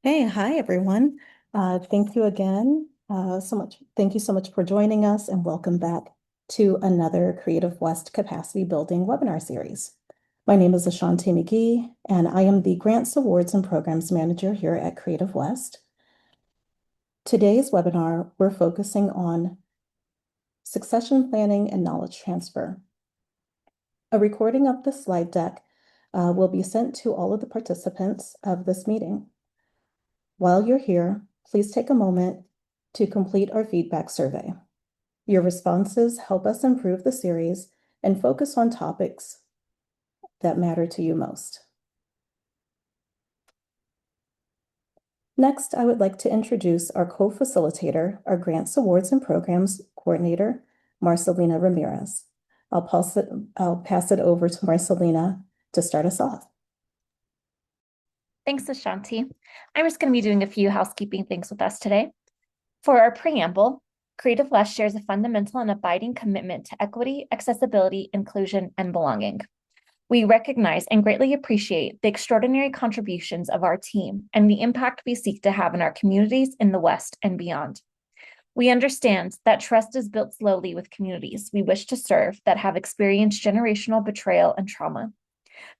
Hey, hi everyone. Thank you again so much. Thank you so much for joining us and welcome back to another Creative West Capacity Building webinar series. My name is Ashanti McGee and I am the Grants, Awards, and Programs Manager here at Creative West. Today's webinar, we're focusing on succession planning and knowledge transfer. A recording of the slide deck will be sent to all of the participants of this meeting. While you're here, please take a moment to complete our feedback survey. Your responses help us improve the series and focus on topics that matter to you most. Next, I would like to introduce our co-facilitator, our Grants, Awards, and Programs Coordinator, Marcelina Ramirez. I'll pass it over to Marcelina to start us off. Thanks, Ashanti. I'm just going to be doing a few housekeeping things with us today. For our preamble, Creative West shares a fundamental and abiding commitment to equity, accessibility, inclusion, and belonging. We recognize and greatly appreciate the extraordinary contributions of our team and the impact we seek to have in our communities in the West and beyond. We understand that trust is built slowly with communities we wish to serve that have experienced generational betrayal and trauma.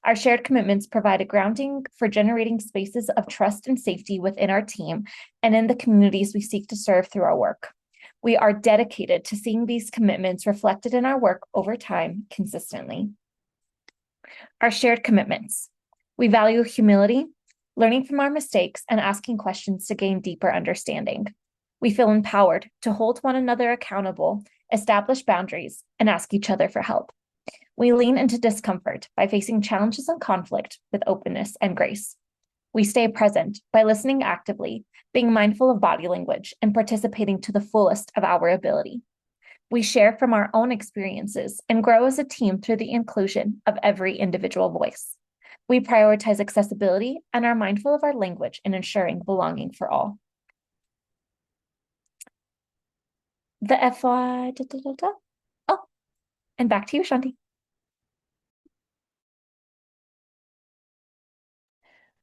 Our shared commitments provide a grounding for generating spaces of trust and safety within our team and in the communities we seek to serve through our work. We are dedicated to seeing these commitments reflected in our work over time consistently. Our shared commitments. We value humility, learning from our mistakes, and asking questions to gain deeper understanding. We feel empowered to hold one another accountable, establish boundaries, and ask each other for help. We lean into discomfort by facing challenges and conflict with openness and grace. We stay present by listening actively, being mindful of body language, and participating to the fullest of our ability. We share from our own experiences and grow as a team through the inclusion of every individual voice. We prioritize accessibility and are mindful of our language in ensuring belonging for all. The FY, oh, and back to you, Shanti.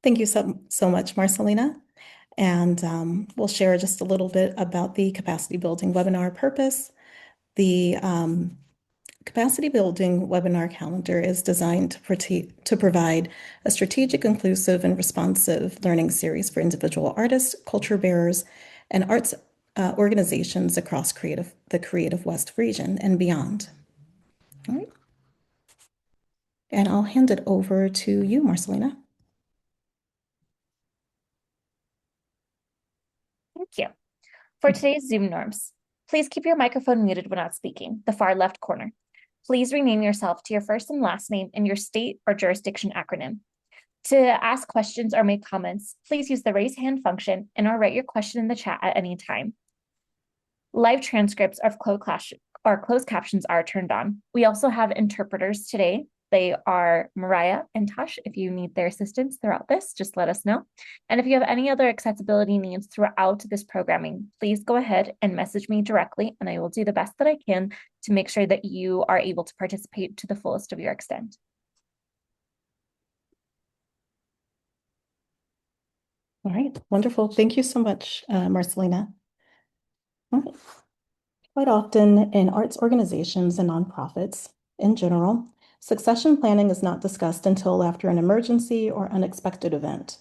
Thank you so much, Marcelina. And we'll share just a little bit about the capacity building webinar purpose. The capacity building webinar calendar is designed to provide a strategic, inclusive, and responsive learning series for individual artists, culture bearers, and arts organizations across the Creative West region and beyond. All right. And I'll hand it over to you, Marcelina. Thank you. For today's Zoom norms, please keep your microphone muted when not speaking, the far left corner. Please rename yourself to your first and last name and your state or jurisdiction acronym. To ask questions or make comments, please use the raise hand function and or write your question in the chat at any time. Live transcripts of closed captions are turned on. We also have interpreters today. They are Mariah and Tosh. If you need their assistance throughout this, just let us know. And if you have any other accessibility needs throughout this programming, please go ahead and message me directly, and I will do the best that I can to make sure that you are able to participate to the fullest of your extent. All right, wonderful. Thank you so much, Marcelina. All right. Quite often in arts organizations and nonprofits in general, succession planning is not discussed until after an emergency or unexpected event.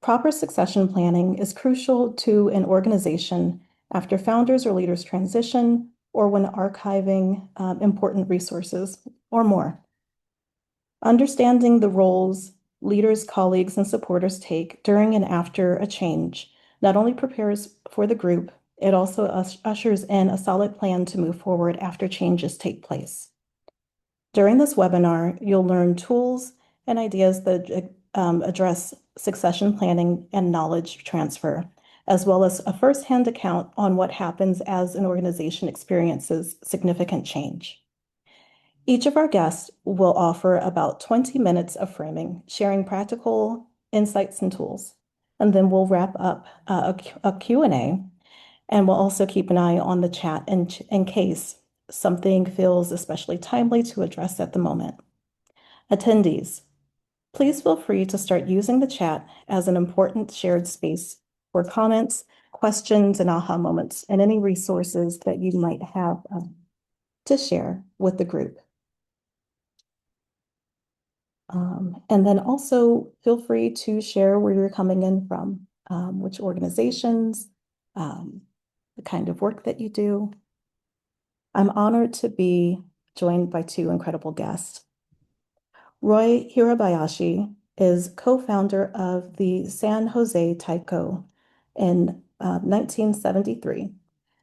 Proper succession planning is crucial to an organization after founders or leaders transition or when archiving important resources or more. Understanding the roles leaders, colleagues, and supporters take during and after a change not only prepares for the group, it also ushers in a solid plan to move forward after changes take place. During this webinar, you'll learn tools and ideas that address succession planning and knowledge transfer, as well as a firsthand account on what happens as an organization experiences significant change. Each of our guests will offer about 20 minutes of framing, sharing practical insights and tools. And then we'll wrap up a Q&A, and we'll also keep an eye on the chat in case something feels especially timely to address at the moment. Attendees, Please feel free to start using the chat as an important shared space for comments, questions, and aha moments, and any resources that you might have to share with the group. And then also feel free to share where you're coming in from, which organizations, the kind of work that you do. I'm honored to be joined by two incredible guests. Roy Hirabayashi is co-founder of the San Jose Taiko in 1973.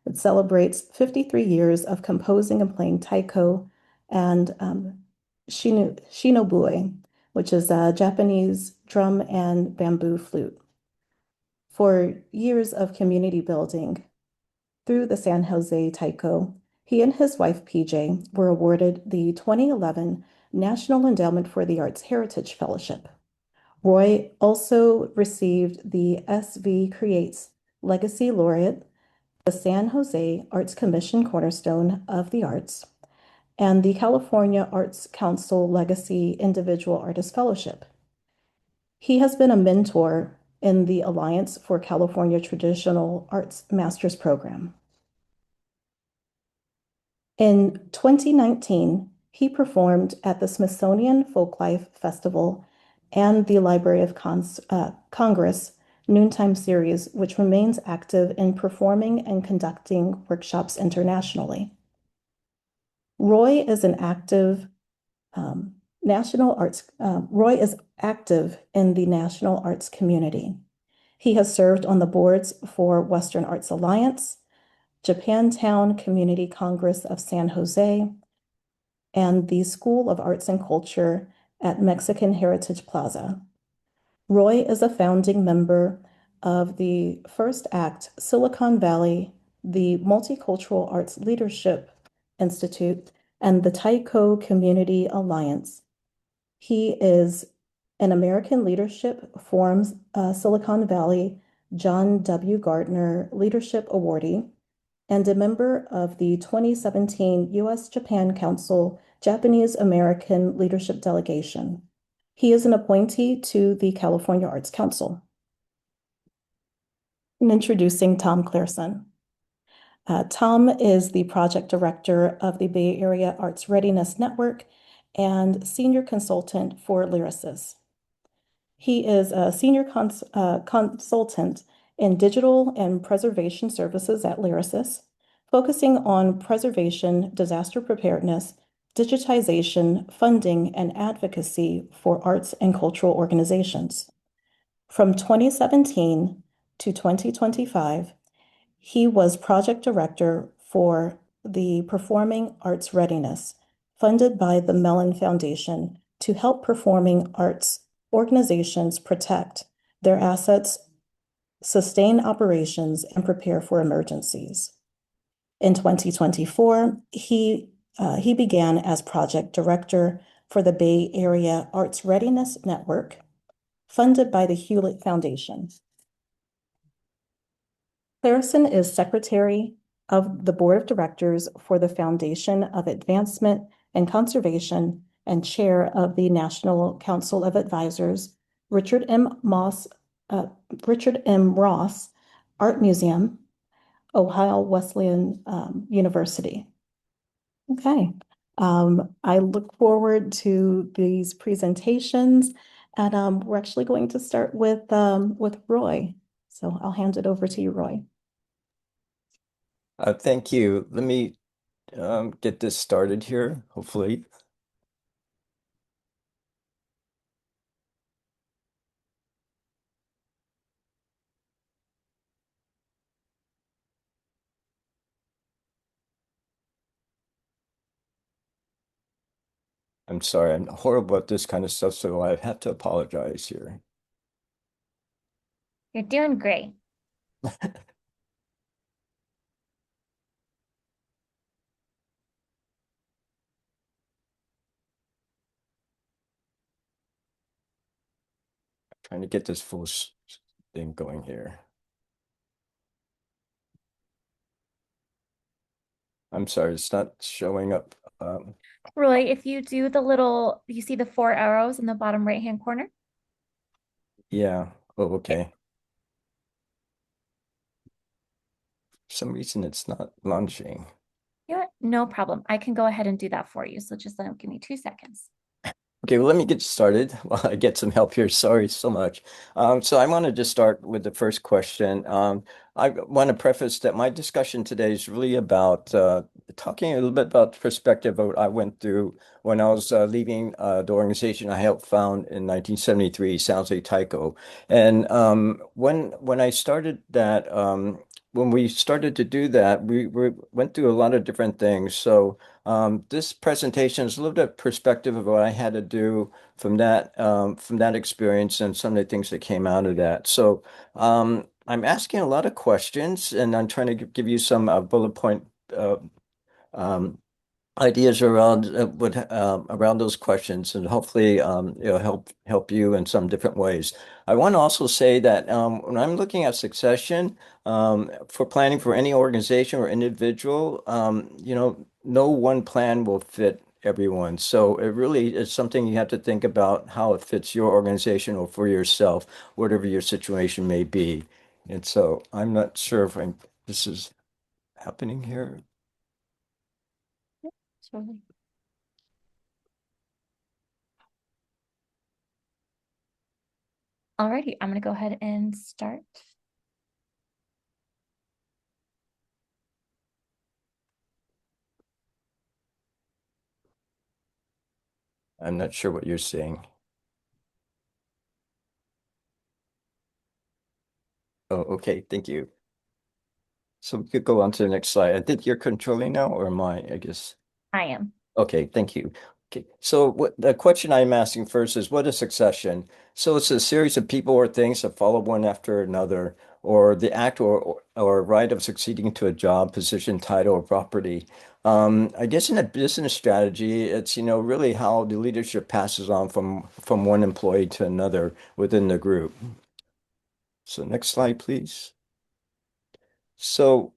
It celebrates 53 years of composing and playing taiko and shinobue, which is a Japanese drum and bamboo flute. For years of community building through the San Jose Taiko, he and his wife PJ were awarded the 2011 National Endowment for the Arts Heritage Fellowship. Roy also received the SV Creates Legacy Laureate, the San Jose Arts Commission Cornerstone of the Arts, and the California Arts Council Legacy Individual Artist Fellowship. He has been a mentor in the Alliance for California Traditional Arts Master's Program. In 2019, he performed at the Smithsonian Folklife Festival and the Library of Congress Noontime Series, which remains active in performing and conducting workshops internationally. Roy is Roy is active in the national arts community. He has served on the boards for Western Arts Alliance, Japantown Community Congress of San Jose, and the School of Arts and Culture at Mexican Heritage Plaza. Roy is a founding member of the First Act Silicon Valley, the Multicultural Arts Leadership Institute, and the Taiko Community Alliance. He is an American Leadership Forum's Silicon Valley John W. Gardner Leadership Awardee, and a member of the 2017 U.S.-Japan Council Japanese American Leadership Delegation. He is an appointee to the California Arts Council. And introducing Tom Clareson. Tom is the project director of the Bay Area Arts Readiness Network and senior consultant for Lyrasis. He is a senior consultant in digital and preservation services at Lyrasis, focusing on preservation, disaster preparedness, digitization, funding, and advocacy for arts and cultural organizations. From 2017 to 2025, he was project director for the Performing Arts Readiness, funded by the Mellon Foundation to help performing arts organizations protect their assets, sustain operations, and prepare for emergencies. In 2024, he began as project director for the Bay Area Arts Readiness Network, funded by the Hewlett Foundation. Clareson is secretary of the board of directors for the Foundation of Advancement and Conservation and chair of the National Council of Advisors, Richard M. Ross Art Museum, Ohio Wesleyan University. Okay. I look forward to these presentations, and we're actually going to start with Roy. So I'll hand it over to you, Roy. Thank you. Let me get this started here, hopefully. I'm sorry, I'm horrible at this kind of stuff, so I have to apologize here. You're doing great. Trying to get this full thing going here. I'm sorry, it's not showing up. Roy, if you do you see the four arrows in the bottom right-hand corner? Yeah. Oh, Okay. okay. For some reason, it's not launching. You know what? No problem. I can go ahead and do that for you. So just give me 2 seconds. Okay, well, let me get started while I get some help here. Sorry so much. So I want to just start with the first question. I want to preface that my discussion today is really about talking a little bit about the perspective of what I went through when I was leaving the organization I helped found in 1973, San Jose Taiko. And when I started that, when we started to do that, we went through a lot of different things. So this presentation is a little bit of perspective of what I had to do from that experience and some of the things that came out of that. So I'm asking a lot of questions, and I'm trying to give you some bullet point uh, um, ideas around around those questions, and hopefully help you in some different ways. I want to also say that when I'm looking at succession for planning for any organization or individual, no one plan will fit everyone. So it really is something you have to think about how it fits your organization or for yourself, whatever your situation may be. And so I'm not sure if this is happening here. Totally. Alrighty, I'm going to go ahead and start. I'm not sure what you're saying. Oh, okay. Thank you. So we could go on to the next slide. I think you're controlling now, or am I guess. I am. Okay, thank you. Okay, so what the question I'm asking first is what is succession? So it's a series of people or things that follow one after another, or the act or right of succeeding to a job, position, title, or property. I guess in a business strategy, it's really how the leadership passes on from one employee to another within the group. So next slide, please. So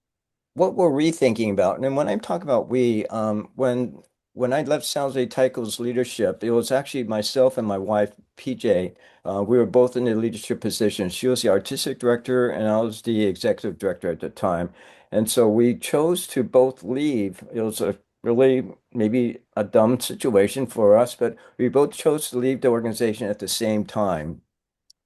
what were we thinking about? And when I'm talking about we, when I left San Jose Taiko's leadership, it was actually myself and my wife, PJ. We were both in the leadership position. She was the artistic director, and I was the executive director at the time. And so we chose to both leave. It was a really maybe a dumb situation for us, but we both chose to leave the organization at the same time.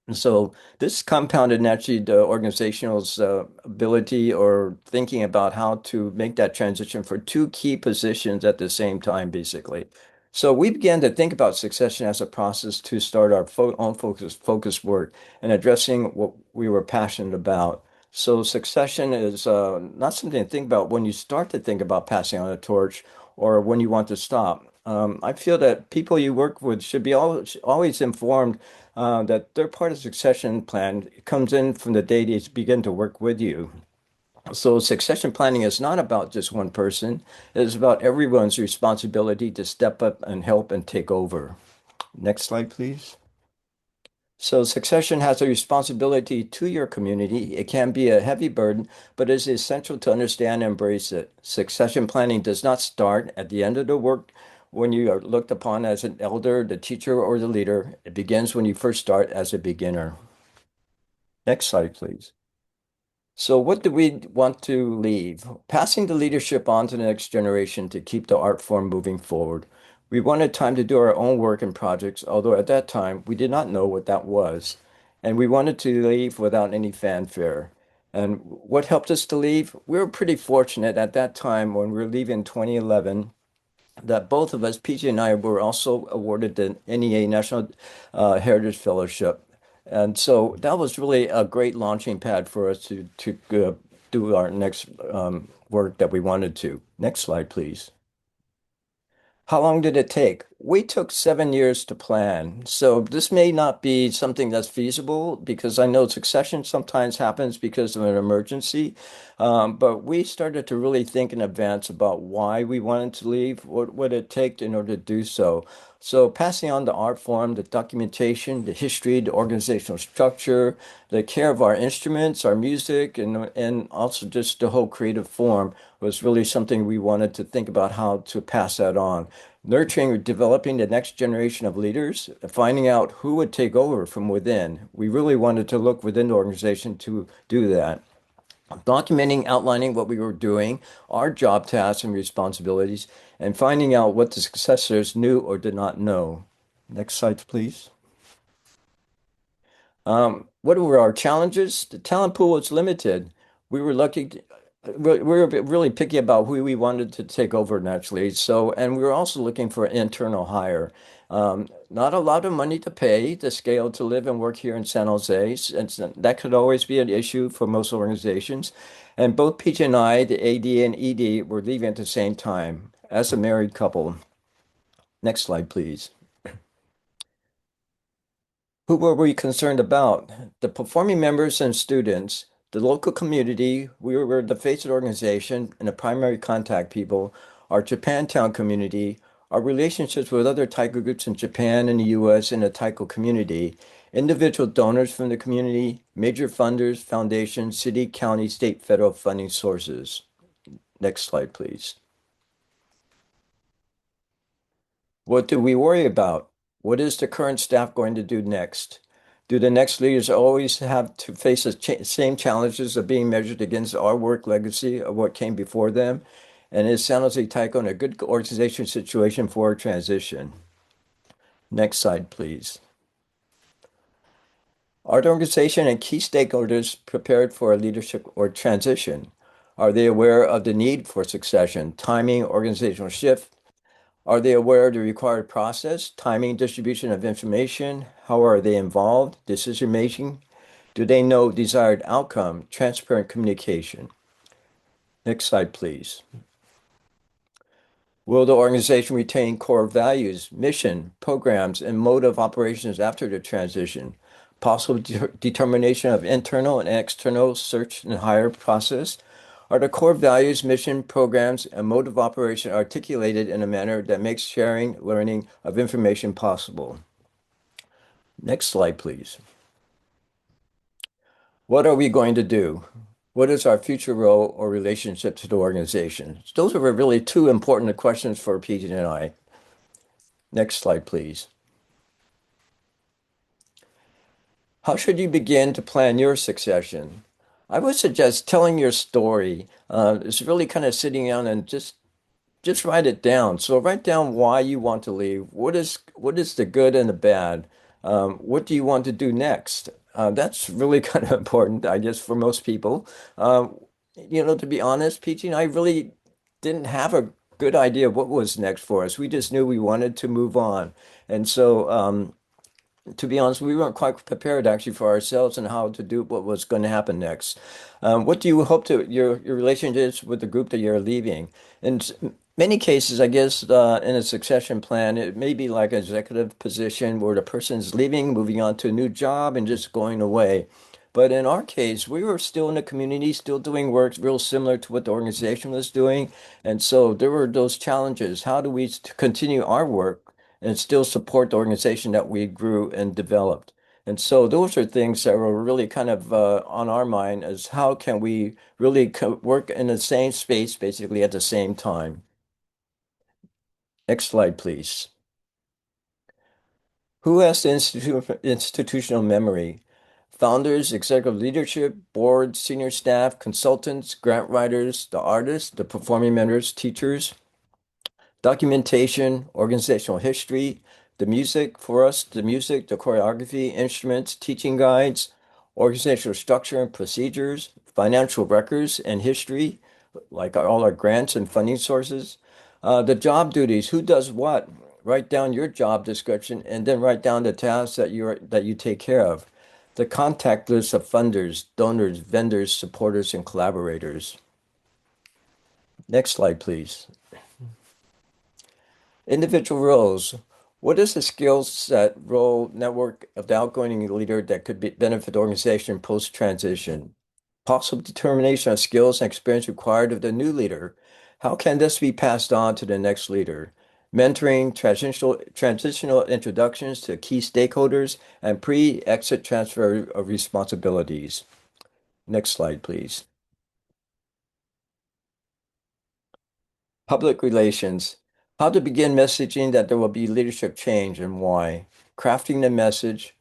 And so this compounded naturally the organizational's ability or thinking about how to make that transition for two key positions at the same time, basically. So we began to think about succession as a process to start our own focus work and addressing what we were passionate about. So succession is not something to think about when you start to think about passing on a torch or when you want to stop. I feel that people you work with should be always informed that they're part of the succession plan. It comes in from the day they begin to work with you. So succession planning is not about just one person. It is about everyone's responsibility to step up and help and take over. Next slide, please. So succession has a responsibility to your community. It can be a heavy burden, but it is essential to understand and embrace it. Succession planning does not start at the end of the work when you are looked upon as an elder, the teacher, or the leader. It begins when you first start as a beginner. Next slide, please. So what do we want to leave? Passing the leadership on to the next generation to keep the art form moving forward. We wanted time to do our own work and projects, although at that time we did not know what that was. And we wanted to leave without any fanfare. And what helped us to leave? We were pretty fortunate at that time when we were leaving in 2011 that both of us, PJ and I, were also awarded the NEA National Heritage Fellowship. And so that was really a great launching pad for us to do our next work that we wanted to. Next slide, please. How long did it take? We took 7 years to plan. So this may not be something that's feasible because I know succession sometimes happens because of an emergency. But we started to really think in advance about why we wanted to leave, what would it take in order to do so. So passing on the art form, the documentation, the history, the organizational structure, the care of our instruments, our music, and also just the whole creative form was really something we wanted to think about how to pass that on. Nurturing or developing the next generation of leaders, finding out who would take over from within. We really wanted to look within the organization to do that. Documenting, outlining what we were doing, our job tasks and responsibilities, and finding out what the successors knew or did not know. Next slide, please. What were our challenges? The talent pool was limited. We were lucky. We were really picky about who we wanted to take over naturally. So, and we were also looking for an internal hire. Not a lot of money to pay to scale to live and work here in San Jose. And that could always be an issue for most organizations. And both Peach and I, the AD and ED, were leaving at the same time as a married couple. Next slide, please. Who were we concerned about? The performing members and students, the local community. We were the face of the organization and the primary contact people, our Japantown community, our relationships with other Taiko groups in Japan and the US and the Taiko community, individual donors from the community, major funders, foundations, city, county, state, federal funding sources. Next slide, please. What do we worry about? What is the current staff going to do next? Do the next leaders always have to face the same challenges of being measured against our work legacy of what came before them? And is San Jose Taiko in a good organization situation for a transition? Next slide, please. Are the organization and key stakeholders prepared for a leadership or transition? Are they aware of the need for succession, timing, organizational shift? Are they aware of the required process, timing, distribution of information? How are they involved? Decision making? Do they know desired outcome? Transparent communication. Next slide, please. Will the organization retain core values, mission, programs, and mode of operations after the transition? Possible determination of internal and external search and hire process? Are the core values, mission, programs, and mode of operation articulated in a manner that makes sharing, learning of information possible? Next slide, please. What are we going to do? What is our future role or relationship to the organization? Those are really two important questions for PG and I. Next slide, please. How should you begin to plan your succession? I would suggest telling your story. It's really kind of sitting down and just write it down. So write down why you want to leave. What is the good and the bad? What do you want to do next? That's really kind of important, I guess, for most people. To be honest, Peachy and I really didn't have a good idea of what was next for us. We just knew we wanted to move on. And so, to be honest, we weren't quite prepared actually for ourselves and how to do what was going to happen next. What do you hope to your relationships with the group that you're leaving? In many cases, I guess, in a succession plan, it may be like an executive position where the person's leaving, moving on to a new job, and just going away. But in our case, we were still in the community, still doing work real similar to what the organization was doing. And so there were those challenges. How do we continue our work and still support the organization that we grew and developed? And so those are things that were really kind of on our mind as how can we really work in the same space basically at the same time. Next slide, please. Who has the institutional memory? Founders, executive leadership, board, senior staff, consultants, grant writers, the artists, the performing members, teachers, documentation, organizational history, the music for us, the music, the choreography, instruments, teaching guides, organizational structure and procedures, financial records and history, like all our grants and funding sources, the job duties, who does what? Write down your job description and then write down the tasks that you take care of. The contact list of funders, donors, vendors, supporters, and collaborators. Next slide, please. Individual roles. What is the skill set, role, network of the outgoing leader that could benefit the organization post-transition? Possible determination of skills and experience required of the new leader. How can this be passed on to the next leader? mentoring, transitional introductions to key stakeholders, and pre-exit transfer of responsibilities. Next slide, please. Public relations. How to begin messaging that there will be leadership change and why. Crafting the message.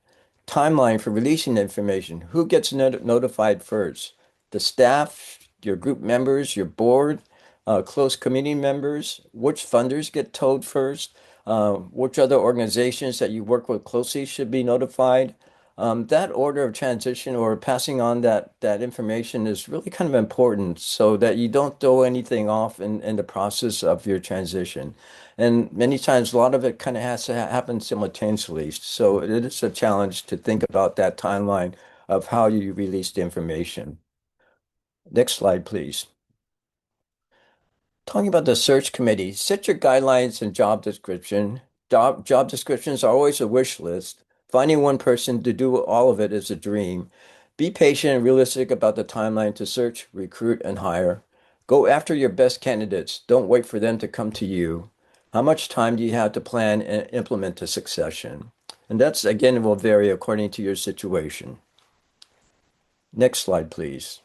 Timeline for releasing the information. Who gets notified first? The staff, your group members, your board, close community members. Which funders get told first? Which other organizations that you work with closely should be notified? That order of transition or passing on that information is really kind of important so that you don't throw anything off in the process of your transition. And many times, a lot of it kind of has to happen simultaneously. So it is a challenge to think about that timeline of how you release the information. Next slide, please. Talking about the search committee, set your guidelines and job description. Job descriptions are always a wish list. Finding one person to do all of it is a dream. Be patient and realistic about the timeline to search, recruit, and hire. Go after your best candidates. Don't wait for them to come to you. How much time do you have to plan and implement a succession? And that's, again, will vary according to your situation. Next slide, please.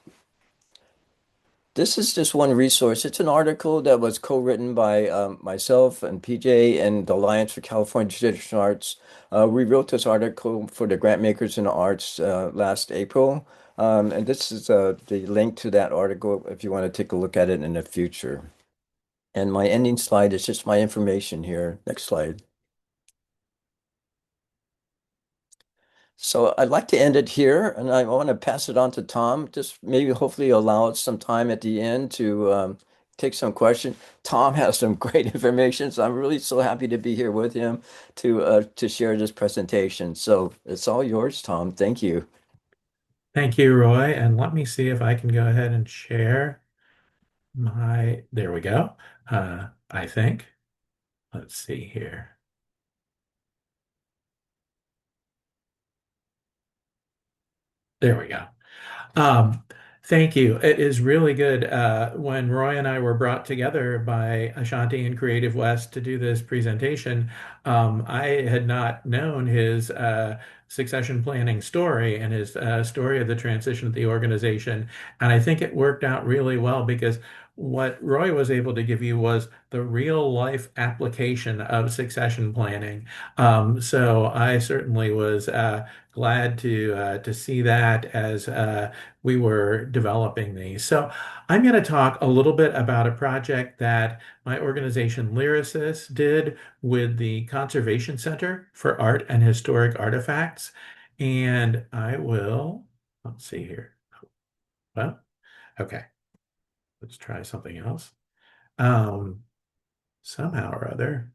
This is just one resource. It's an article that was co-written by myself and PJ and the Alliance for California Traditional Arts. We wrote this article for the Grant Makers in the Arts last April. And this is the link to that article if you want to take a look at it in the future. And my ending slide is just my information here. Next slide. So I'd like to end it here, and I want to pass it on to Tom. Just maybe hopefully allow us some time at the end to take some questions. Tom has some great information, so I'm really so happy to be here with him to share this presentation. So it's all yours, Tom. Thank you. Thank you, Roy. And let me see if I can go ahead and share there we go. I think. Let's see here. There we go. Thank you. It is really good. When Roy and I were brought together by Ashanti and Creative West to do this presentation, I had not known his succession planning story and his story of the transition of the organization. And I think it worked out really well because what Roy was able to give you was the real life application of succession planning. So I certainly was glad to see that as we were developing these. So I'm going to talk a little bit about a project that my organization Lyrasis did with the Conservation Center for Art and Historic Artifacts. And let's see here. Well, okay, let's try something else. Somehow or other.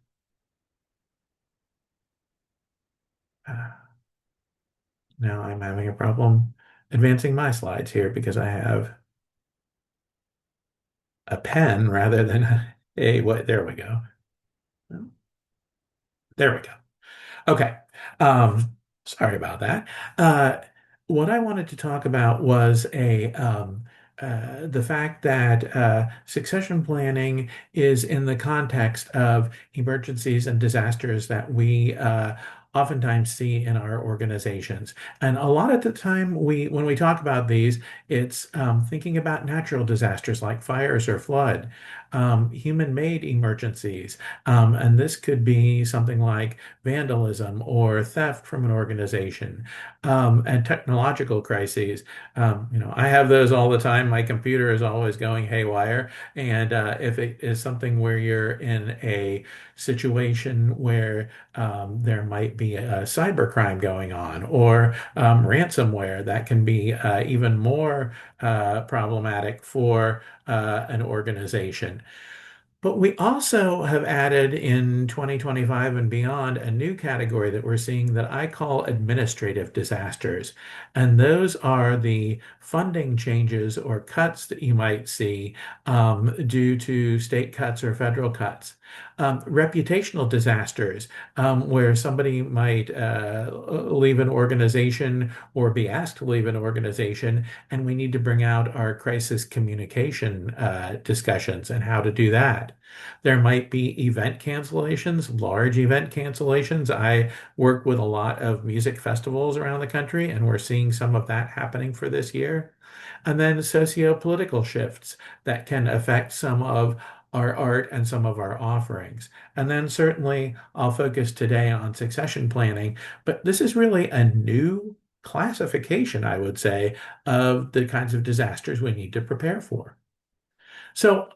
Now I'm having a problem advancing my slides here because I have a pen rather than what? There we go. There we go. Okay. Sorry about that. What I wanted to talk about was the fact that succession planning is in the context of emergencies and disasters that we oftentimes see in our organizations. And a lot of the time, when we talk about these, it's thinking about natural disasters like fires or flood, human-made emergencies, and this could be something like vandalism or theft from an organization, and technological crises. I have those all the time. My computer is always going haywire. And if it is something where you're in a situation where there might be a cybercrime going on or ransomware, that can be even more problematic for an organization. But we also have added in 2025 and beyond a new category that we're seeing that I call administrative disasters. And those are the funding changes or cuts that you might see due to state cuts or federal cuts. Reputational disasters, where somebody might leave an organization or be asked to leave an organization, and we need to bring out our crisis communication discussions and how to do that. There might be event cancellations, large event cancellations. I work with a lot of music festivals around the country, and we're seeing some of that happening for this year. And then socio-political shifts that can affect some of our art and some of our offerings. And then certainly I'll focus today on succession planning, but this is really a new classification, I would say, of the kinds of disasters we need to prepare for. So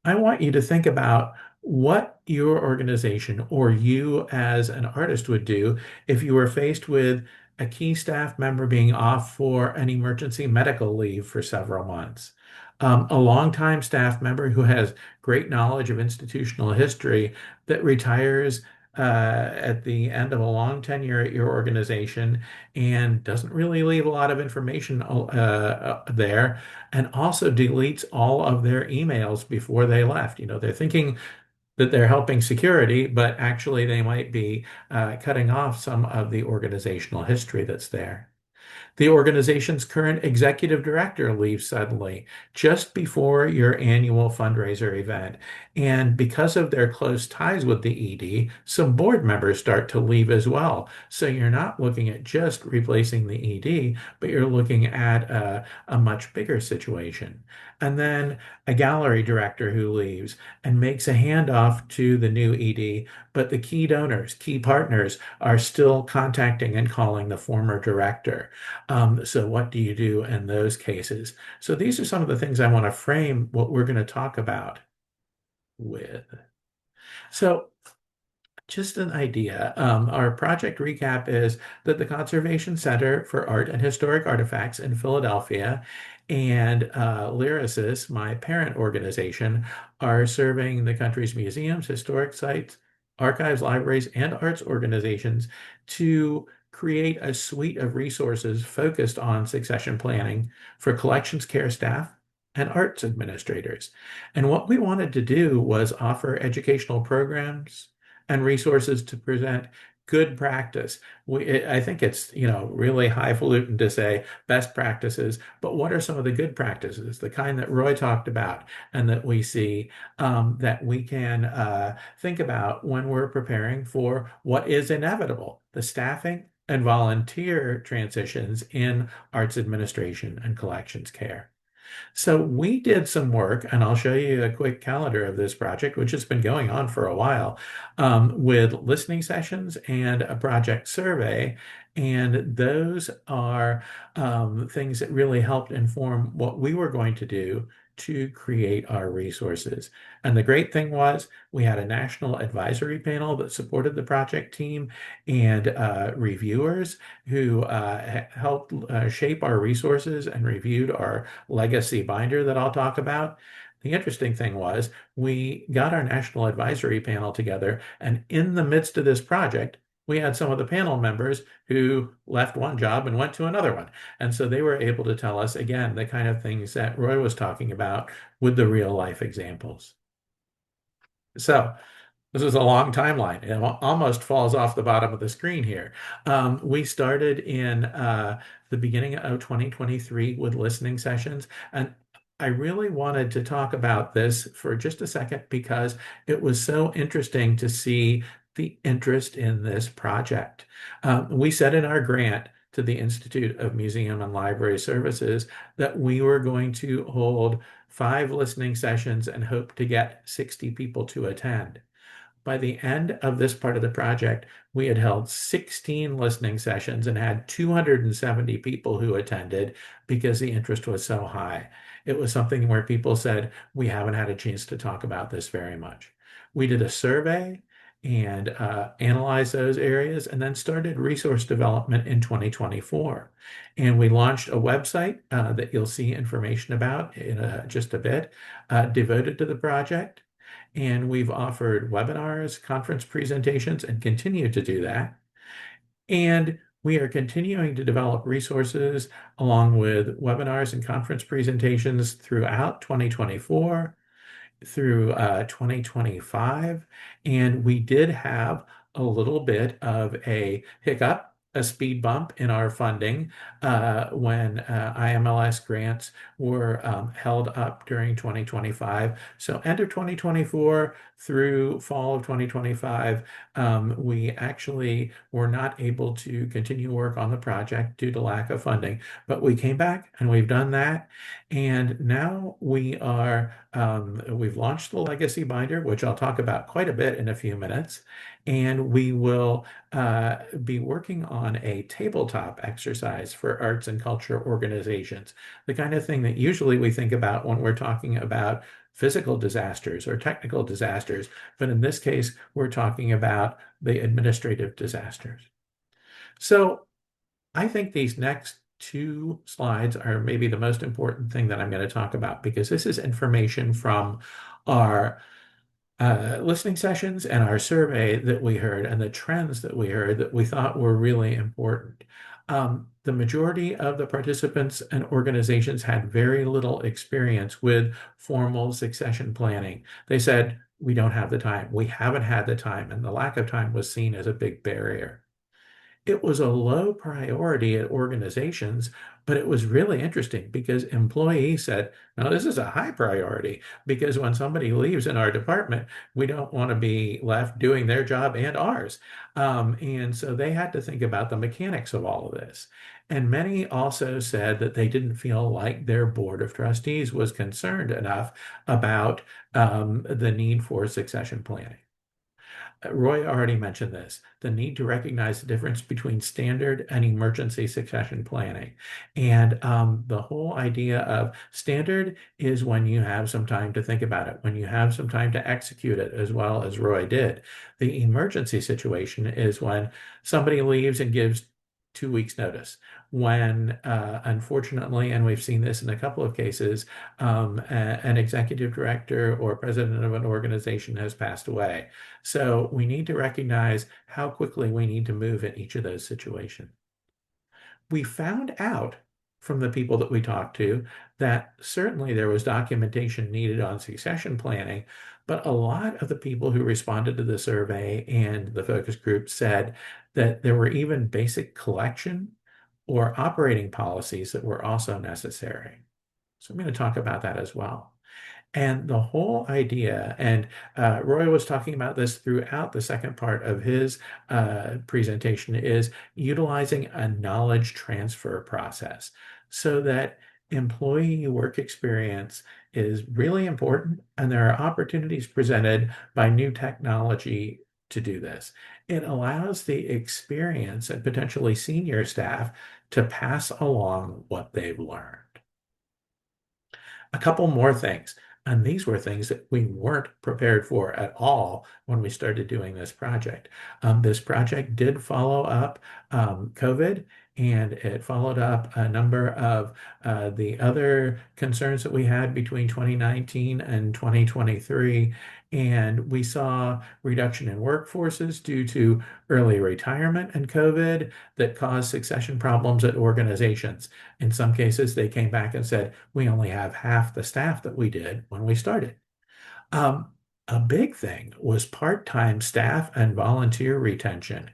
I want you to think about what your organization or you as an artist would do if you were faced with a key staff member being off for an emergency medical leave for several months. A longtime staff member who has great knowledge of institutional history that retires at the end of a long tenure at your organization and doesn't really leave a lot of information there, and also deletes all of their emails before they left. They're thinking that they're helping security, but actually they might be cutting off some of the organizational history that's there. The organization's current executive director leaves suddenly just before your annual fundraiser event. And because of their close ties with the ED, some board members start to leave as well. So you're not looking at just replacing the ED, but you're looking at a much bigger situation. And then a gallery director who leaves and makes a handoff to the new ED, but the key donors, key partners are still contacting and calling the former director. So what do you do in those cases? So these are some of the things I want to frame what we're going to talk about with. So just an idea. Our project recap is that the Conservation Center for Art and Historic Artifacts in Philadelphia and Lyrasis, my parent organization, are serving the country's museums, historic sites, archives, libraries, and arts organizations to create a suite of resources focused on succession planning for collections care staff and arts administrators. And what we wanted to do was offer educational programs and resources to present good practice. I think it's, really highfalutin to say best practices, but what are some of the good practices, the kind that Roy talked about and that we see that we can think about when we're preparing for what is inevitable, the staffing and volunteer transitions in arts administration and collections care. So we did some work, and I'll show you a quick calendar of this project, which has been going on for a while, with listening sessions and a project survey. And those are things that really helped inform what we were going to do to create our resources. And the great thing was we had a national advisory panel that supported the project team and reviewers who helped shape our resources and reviewed our legacy binder that I'll talk about. The interesting thing was we got our national advisory panel together, and in the midst of this project, we had some of the panel members who left one job and went to another one. And so they were able to tell us, again, the kind of things that Roy was talking about with the real life examples. So this is a long timeline. It almost falls off the bottom of the screen here. We started in the beginning of 2023 with listening sessions, and I really wanted to talk about this for just a second because it was so interesting to see the interest in this project. We said in our grant to the Institute of Museum and Library Services that we were going to hold 5 listening sessions and hope to get 60 people to attend. By the end of this part of the project, we had held 16 listening sessions and had 270 people who attended because the interest was so high. It was something where people said, we haven't had a chance to talk about this very much. We did a survey and analyzed those areas and then started resource development in 2024. And we launched a website that you'll see information about in just a bit, devoted to the project. And we've offered webinars, conference presentations, and continue to do that. And we are continuing to develop resources along with webinars and conference presentations throughout 2024. through 2025, and we did have a little bit of a hiccup, a speed bump in our funding when IMLS grants were held up during 2025. So end of 2024 through fall of 2025, we actually were not able to continue work on the project due to lack of funding, but we came back and we've done that. And now we've launched the legacy binder, which I'll talk about quite a bit in a few minutes. And we will be working on a tabletop exercise for arts and culture organizations, the kind of thing that usually we think about when we're talking about physical disasters or technical disasters. But in this case, we're talking about the administrative disasters. So I think these next two slides are maybe the most important thing that I'm going to talk about, because this is information from our listening sessions and our survey that we heard and the trends that we heard that we thought were really important. The majority of the participants and organizations had very little experience with formal succession planning. They said, we don't have the time. We haven't had the time. And the lack of time was seen as a big barrier. It was a low priority at organizations, but it was really interesting because employees said, no, this is a high priority, because when somebody leaves in our department, we don't want to be left doing their job and ours. And so they had to think about the mechanics of all of this. And many also said that they didn't feel like their board of trustees was concerned enough about the need for succession planning. Roy already mentioned this, the need to recognize the difference between standard and emergency succession planning. And the whole idea of standard is when you have some time to think about it, when you have some time to execute it, as well as Roy did. The emergency situation is when somebody leaves and gives 2 weeks notice, when unfortunately, and we've seen this in a couple of cases, an executive director or president of an organization has passed away. So we need to recognize how quickly we need to move in each of those situations. We found out from the people that we talked to that certainly there was documentation needed on succession planning, but a lot of the people who responded to the survey and the focus group said that there were even basic collection or operating policies that were also necessary. So I'm going to talk about that as well. And the whole idea, and Roy was talking about this throughout the second part of his presentation, is utilizing a knowledge transfer process so that employee work experience is really important, and there are opportunities presented by new technology to do this. It allows the experience and potentially senior staff to pass along what they've learned. A couple more things. And these were things that we weren't prepared for at all when we started doing this project. This project did follow up COVID, and it followed up a number of the other concerns that we had between 2019 and 2023. And we saw reduction in workforces due to early retirement and COVID that caused succession problems at organizations. In some cases, they came back and said, we only have half the staff that we did when we started. A big thing was part-time staff and volunteer retention.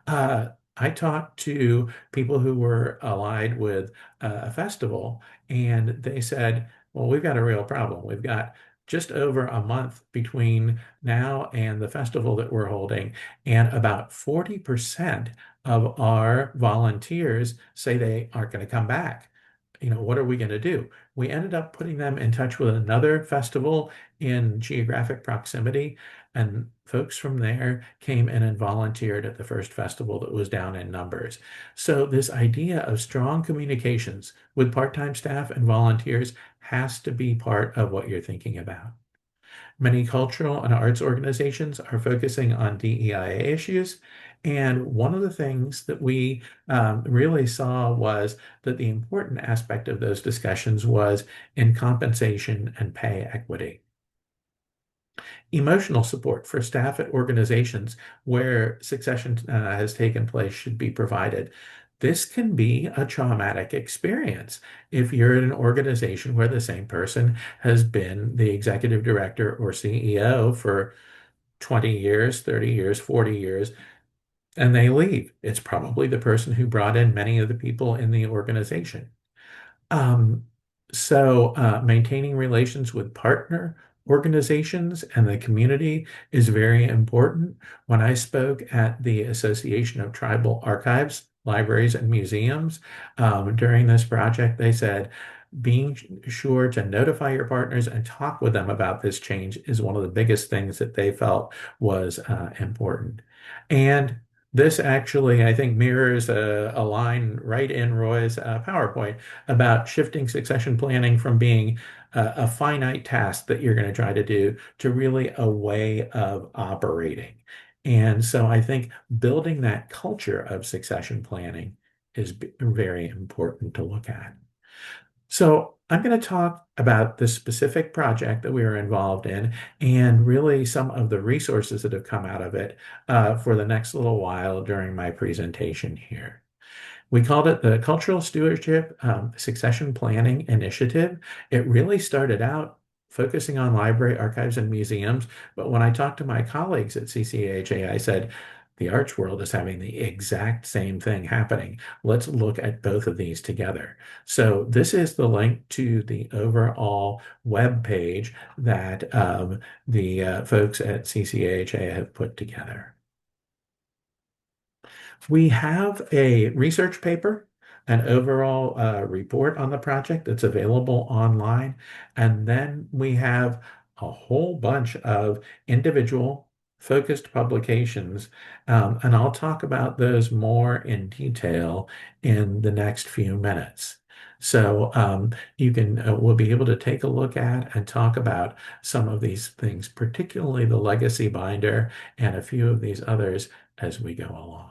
I talked to people who were allied with a festival, and they said, well, we've got a real problem. We've got just over a month between now and the festival that we're holding, and about 40% of our volunteers say they aren't going to come back. What are we going to do? We ended up putting them in touch with another festival in geographic proximity, and folks from there came in and volunteered at the first festival that was down in numbers. So this idea of strong communications with part-time staff and volunteers has to be part of what you're thinking about. Many cultural and arts organizations are focusing on DEIA issues. And one of the things that we really saw was that the important aspect of those discussions was in compensation and pay equity. Emotional support for staff at organizations where succession has taken place should be provided. this can be a traumatic experience if you're in an organization where the same person has been the executive director or CEO for 20 years, 30 years, 40 years, and they leave. It's probably the person who brought in many of the people in the organization. Um, Maintaining relations with partner organizations and the community is very important. When I spoke at the Association of Tribal Archives, Libraries, and Museums during this project, they said, being sure to notify your partners and talk with them about this change is one of the biggest things that they felt was important. And this actually, I think, mirrors a line right in Roy's PowerPoint about shifting succession planning from being a finite task that you're going to try to do to really a way of operating. And so I think building that culture of succession planning is very important to look at. So I'm going to talk about the specific project that we were involved in and really some of the resources that have come out of it for the next little while during my presentation here. We called it the Cultural Stewardship Succession Planning Initiative. It really started out focusing on library, archives, and museums. But when I talked to my colleagues at CCAHA, I said, the arts world is having the exact same thing happening. Let's look at both of these together. So this is the link to the overall web page that the folks at CCAHA have put together. We have a research paper, an overall report on the project that's available online, and then we have a whole bunch of individual focused publications, and I'll talk about those more in detail in the next few minutes. So we'll be able to take a look at and talk about some of these things, particularly the legacy binder and a few of these others as we go along.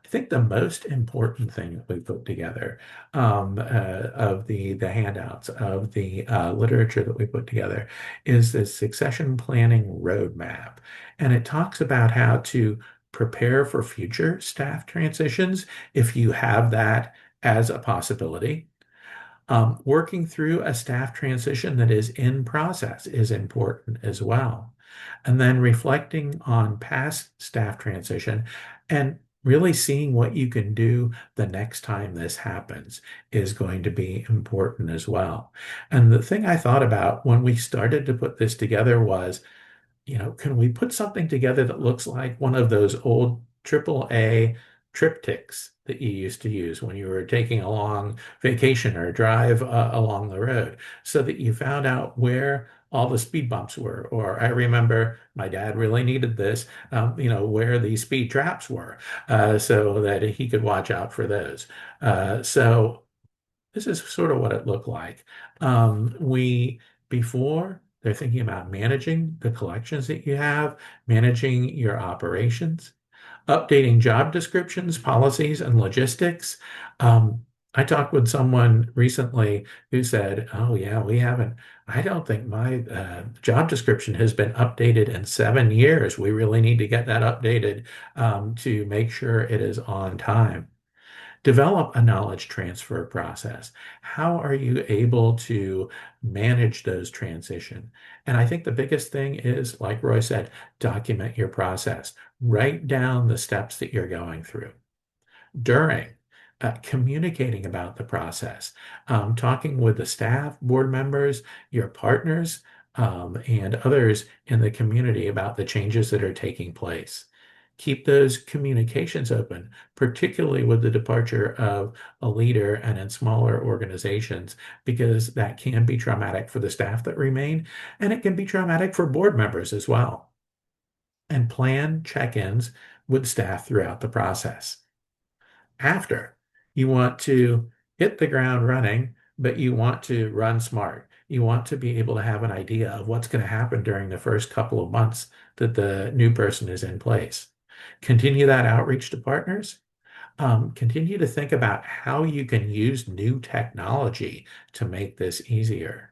I think the most important thing that we put together of the handouts of the literature that we put together is this succession planning roadmap, and it talks about how to prepare for future staff transitions if you have that as a possibility. Working through a staff transition that is in process is important as well. And then reflecting on past staff transition and really seeing what you can do the next time this happens is going to be important as well. And the thing I thought about when we started to put this together was, can we put something together that looks like one of those old AAA triptychs that you used to use when you were taking a long vacation or drive along the road so that you found out where all the speed bumps were? Or I remember my dad really needed this, where the speed traps were so that he could watch out for those. So this is sort of what it looked like. Before they're thinking about managing the collections that you have, managing your operations, updating job descriptions, policies, and logistics. I talked with someone recently who said, "Oh yeah, we haven't. I don't think my job description has been updated in 7 years. We really need to get that updated to make sure it is on time." Develop a knowledge transfer process. How are you able to manage those transition? And I think the biggest thing is, like Roy said, document your process. Write down the steps that you're going through. During, communicating about the process, talking with the staff, board members, your partners, and others in the community about the changes that are taking place. Keep those communications open, particularly with the departure of a leader and in smaller organizations, because that can be traumatic for the staff that remain, and it can be traumatic for board members as well. And plan check-ins with staff throughout the process. After, you want to hit the ground running, but you want to run smart. You want to be able to have an idea of what's going to happen during the first couple of months that the new person is in place. Continue that outreach to partners. Continue to think about how you can use new technology to make this easier.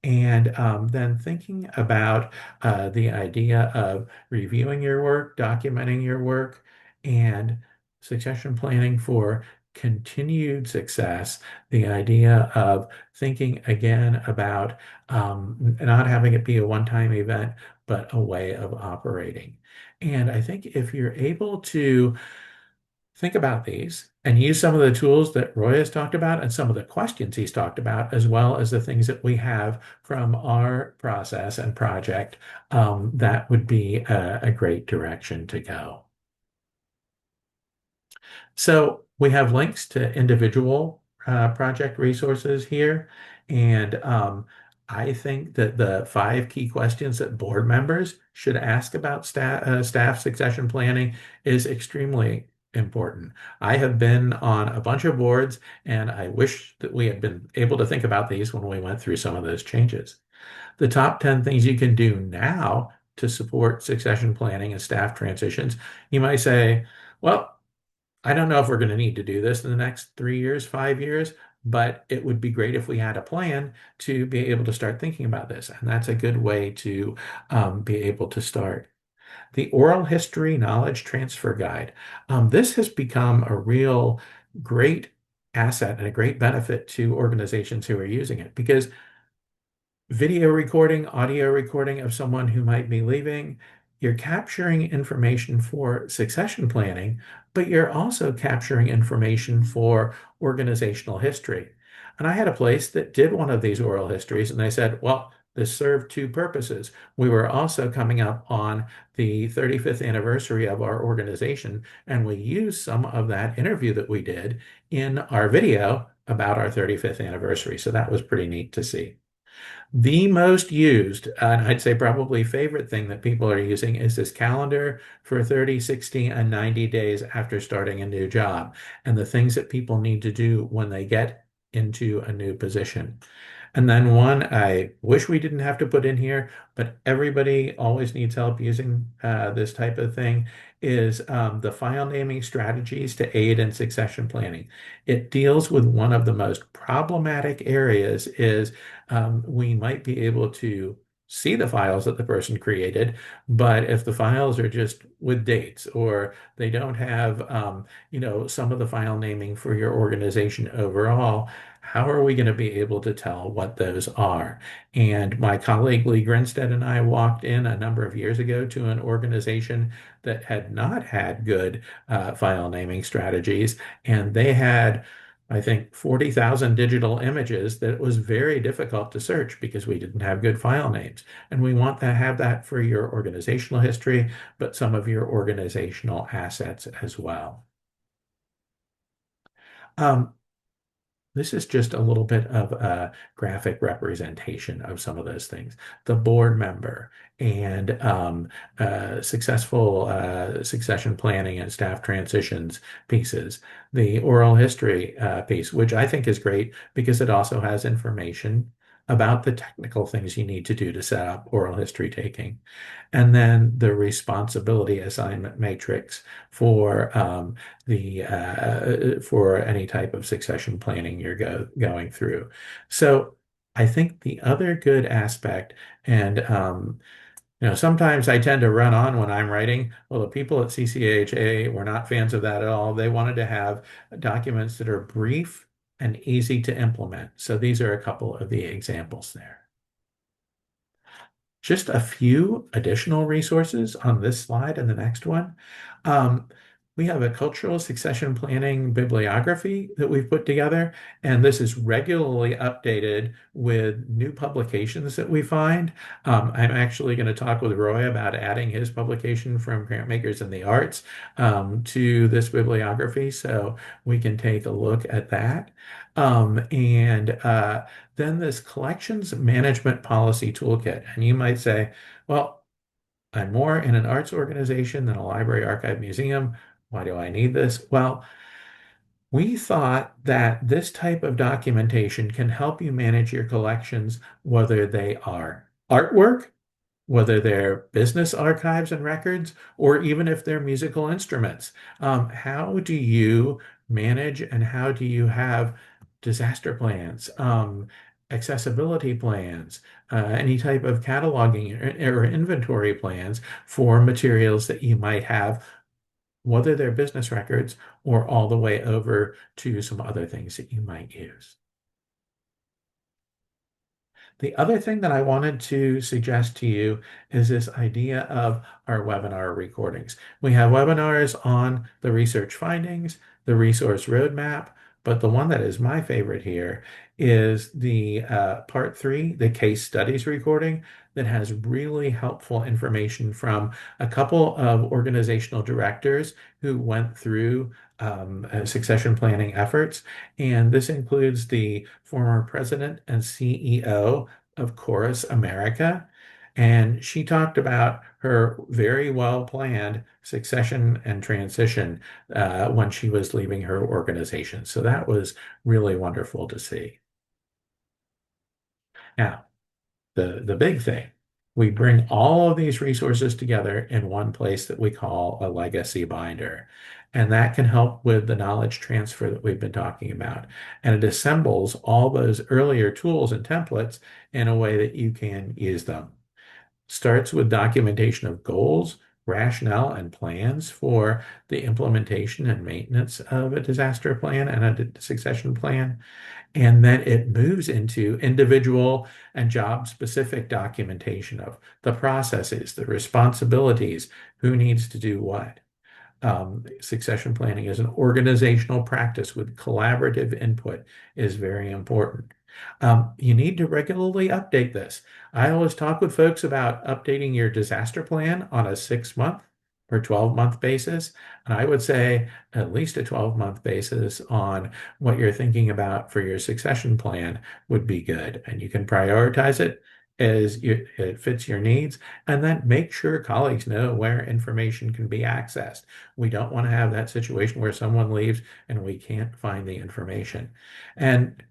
And then thinking about the idea of reviewing your work, documenting your work, and succession planning for continued success, the idea of thinking again about not having it be a one-time event, but a way of operating. And I think if you're able to think about these and use some of the tools that Roy has talked about and some of the questions he's talked about, as well as the things that we have from our process and project, that would be a great direction to go. So we have links to individual project resources here. And I think that the 5 key questions that board members should ask about staff succession planning is extremely important. I have been on a bunch of boards, and I wish that we had been able to think about these when we went through some of those changes. The top 10 things you can do now to support succession planning and staff transitions. You might say, well, I don't know if we're going to need to do this in the next 3 years, 5 years, but it would be great if we had a plan to be able to start thinking about this. And that's a good way to be able to start. The Oral History Knowledge Transfer Guide. This has become a real great asset and a great benefit to organizations who are using it because video recording, audio recording of someone who might be leaving, you're capturing information for succession planning, but you're also capturing information for organizational history. And I had a place that did one of these oral histories, and they said, well, this served 2 purposes. We were also coming up on the 35th anniversary of our organization, and we used some of that interview that we did in our video about our 35th anniversary. So that was pretty neat to see. The most used, and I'd say probably favorite thing that people are using is this calendar for 30, 60, and 90 days after starting a new job, and the things that people need to do when they get into a new position. And then one I wish we didn't have to put in here, but everybody always needs help using this type of thing, is the file naming strategies to aid in succession planning. It deals with one of the most problematic areas is we might be able to see the files that the person created, but if the files are just with dates or they don't have, some of the file naming for your organization overall, how are we going to be able to tell what those are? And my colleague Lee Grinstead and I walked in a number of years ago to an organization that had not had good file naming strategies, and they had I think 40,000 digital images that it was very difficult to search because we didn't have good file names. And we want to have that for your organizational history, but some of your organizational assets as well. This is just a little bit of a graphic representation of some of those things. The board member and successful succession planning and staff transitions pieces. The oral history piece, which I think is great because it also has information about the technical things you need to do to set up oral history taking. And then the responsibility assignment matrix for for any type of succession planning you're going through. So I think the other good aspect, and sometimes I tend to run on when I'm writing. Well, the people at CCAHA were not fans of that at all. They wanted to have documents that are brief and easy to implement. So these are a couple of the examples there. Just a few additional resources on this slide and the next one. We have a cultural succession planning bibliography that we've put together, and this is regularly updated with new publications that we find. I'm actually going to talk with Roy about adding his publication from Grantmakers in the Arts to this bibliography, so we can take a look at that. Then this collections management policy toolkit, and you might say, well, I'm more in an arts organization than a library, archive, museum. Why do I need this? Well, we thought that this type of documentation can help you manage your collections, whether they are artwork, whether they're business archives and records, or even if they're musical instruments. How do you manage and how do you have disaster plans, accessibility plans, any type of cataloging or inventory plans for materials that you might have whether they're business records or all the way over to some other things that you might use. The other thing that I wanted to suggest to you is this idea of our webinar recordings. We have webinars on the research findings, the resource roadmap, but the one that is my favorite here is the part 3, the case studies recording that has really helpful information from a couple of organizational directors who went through succession planning efforts. And this includes the former president and CEO of Chorus America. And she talked about her very well planned succession and transition when she was leaving her organization. So that was really wonderful to see. Now, the big thing, we bring all of these resources together in one place that we call a legacy binder. And that can help with the knowledge transfer that we've been talking about. And it assembles all those earlier tools and templates in a way that you can use them. Starts with documentation of goals, rationale, and plans for the implementation and maintenance of a disaster plan and a succession plan. And then it moves into individual and job specific documentation of the processes, the responsibilities, who needs to do what. Succession planning as an organizational practice with collaborative input is very important. You need to regularly update this. I always talk with folks about updating your disaster plan on a 6-month or 12-month basis. And I would say at least a 12-month basis on what you're thinking about for your succession plan would be good. And you can prioritize it as it fits your needs, and then make sure colleagues know where information can be accessed. We don't want to have that situation where someone leaves and we can't find the information. And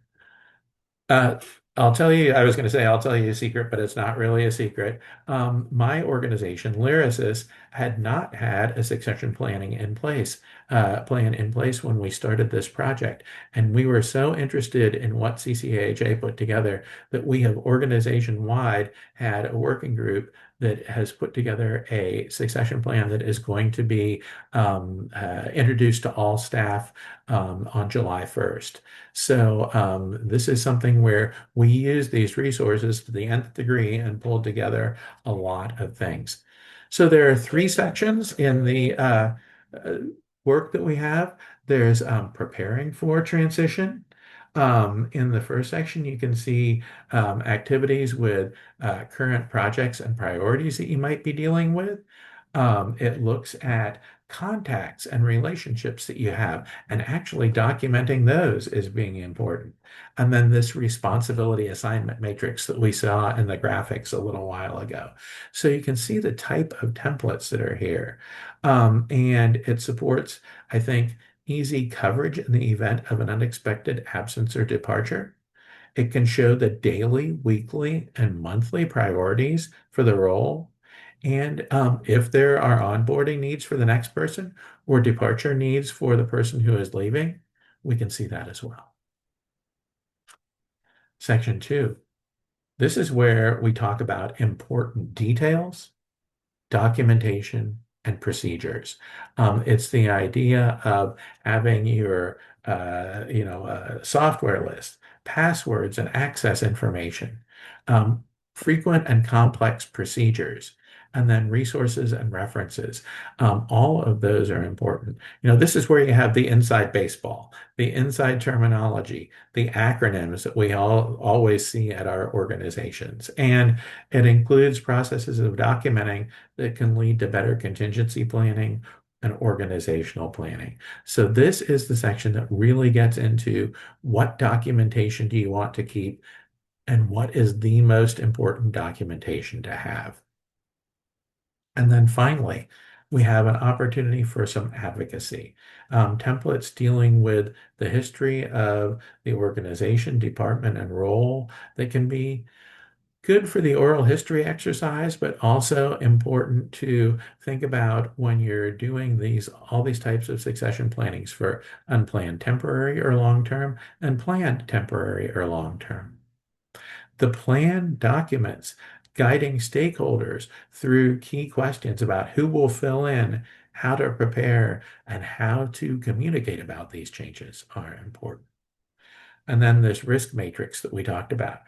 uh, I'll tell you, I was going to say, I'll tell you a secret, but it's not really a secret. My organization, Lyrasis, had not had a succession plan in place when we started this project. And we were so interested in what CCAHA put together that we have organization-wide had a working group that has put together a succession plan that is going to be introduced to all staff on July 1st. So this is something where we use these resources to the nth degree and pulled together a lot of things. So there are 3 sections in the work that we have. There's preparing for transition. In the first section, you can see activities with current projects and priorities that you might be dealing with. It looks at contacts and relationships that you have, and actually documenting those is being important. And then this responsibility assignment matrix that we saw in the graphics a little while ago. So you can see the type of templates that are here. And it supports, I think, easy coverage in the event of an unexpected absence or departure. It can show the daily, weekly, and monthly priorities for the role. And if there are onboarding needs for the next person or departure needs for the person who is leaving, we can see that as well. Section 2. This is where we talk about important details, documentation, and procedures. It's the idea of having your software list, passwords and access information, frequent and complex procedures, and then resources and references. All of those are important. This is where you have the inside baseball, the inside terminology, the acronyms that we all always see at our organizations. And it includes processes of documenting that can lead to better contingency planning and organizational planning. So this is the section that really gets into what documentation do you want to keep and what is the most important documentation to have. And then finally, we have an opportunity for some advocacy. Templates dealing with the history of the organization, department, and role that can be good for the oral history exercise, but also important to think about when you're doing all these types of succession plannings for unplanned temporary or long-term and planned temporary or long-term. The plan documents guiding stakeholders through key questions about who will fill in how to prepare, and how to communicate about these changes are important. And then this risk matrix that we talked about.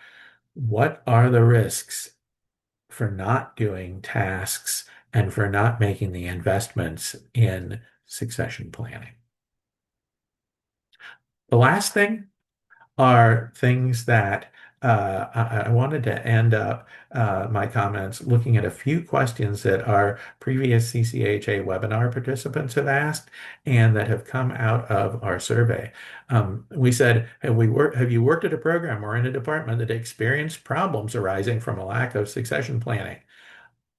What are the risks for not doing tasks and for not making the investments in succession planning? The last thing are things that I wanted to end up my comments looking at a few questions that our previous CCHA webinar participants have asked and that have come out of our survey. We said, have you worked at a program or in a department that experienced problems arising from a lack of succession planning?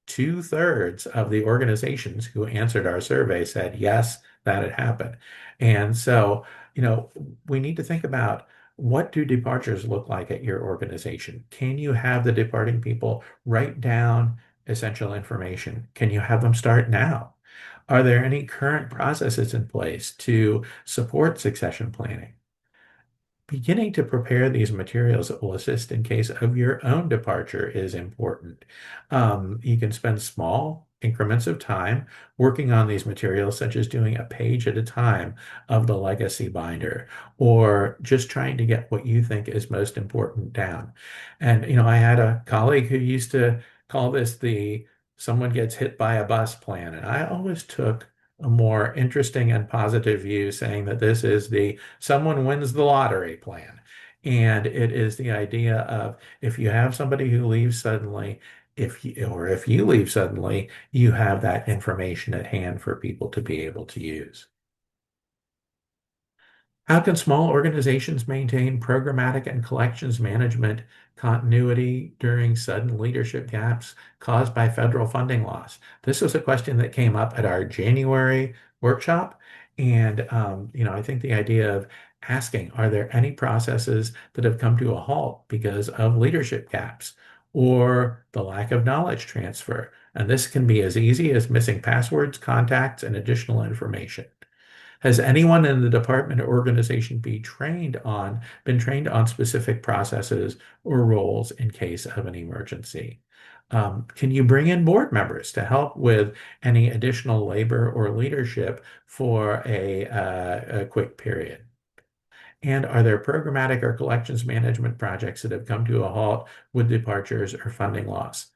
2/3 of the organizations who answered our survey said yes, that had happened. And so, we need to think about, what do departures look like at your organization? Can you have the departing people write down essential information? Can you have them start now? Are there any current processes in place to support succession planning? Beginning to prepare these materials that will assist in case of your own departure is important. You can spend small increments of time working on these materials, such as doing a page at a time of the legacy binder, or just trying to get what you think is most important down. And, I had a colleague who used to call this the someone gets hit by a bus plan. And I always took a more interesting and positive view, saying that this is the someone wins the lottery plan. And it is the idea of, if you have somebody who leaves suddenly, if you leave suddenly, you have that information at hand for people to be able to use. How can small organizations maintain programmatic and collections management continuity during sudden leadership gaps caused by federal funding loss? This was a question that came up at our January workshop. And, I think the idea of asking, are there any processes that have come to a halt because of leadership gaps or the lack of knowledge transfer? And this can be as easy as missing passwords, contacts, and additional information. Has anyone in the department or organization been trained on specific processes or roles in case of an emergency? Can you bring in board members to help with any additional labor or leadership for a quick period? And are there programmatic or collections management projects that have come to a halt with departures or funding loss?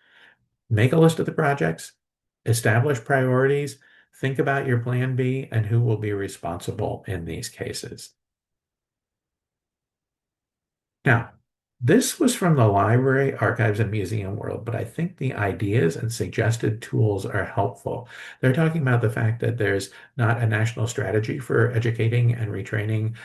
Make a list of the projects, establish priorities, think about your plan B and who will be responsible in these cases. Now, this was from the library, archives, and museum world, but I think the ideas and suggested tools are helpful. They're talking about the fact that there's not a national strategy for educating and retaining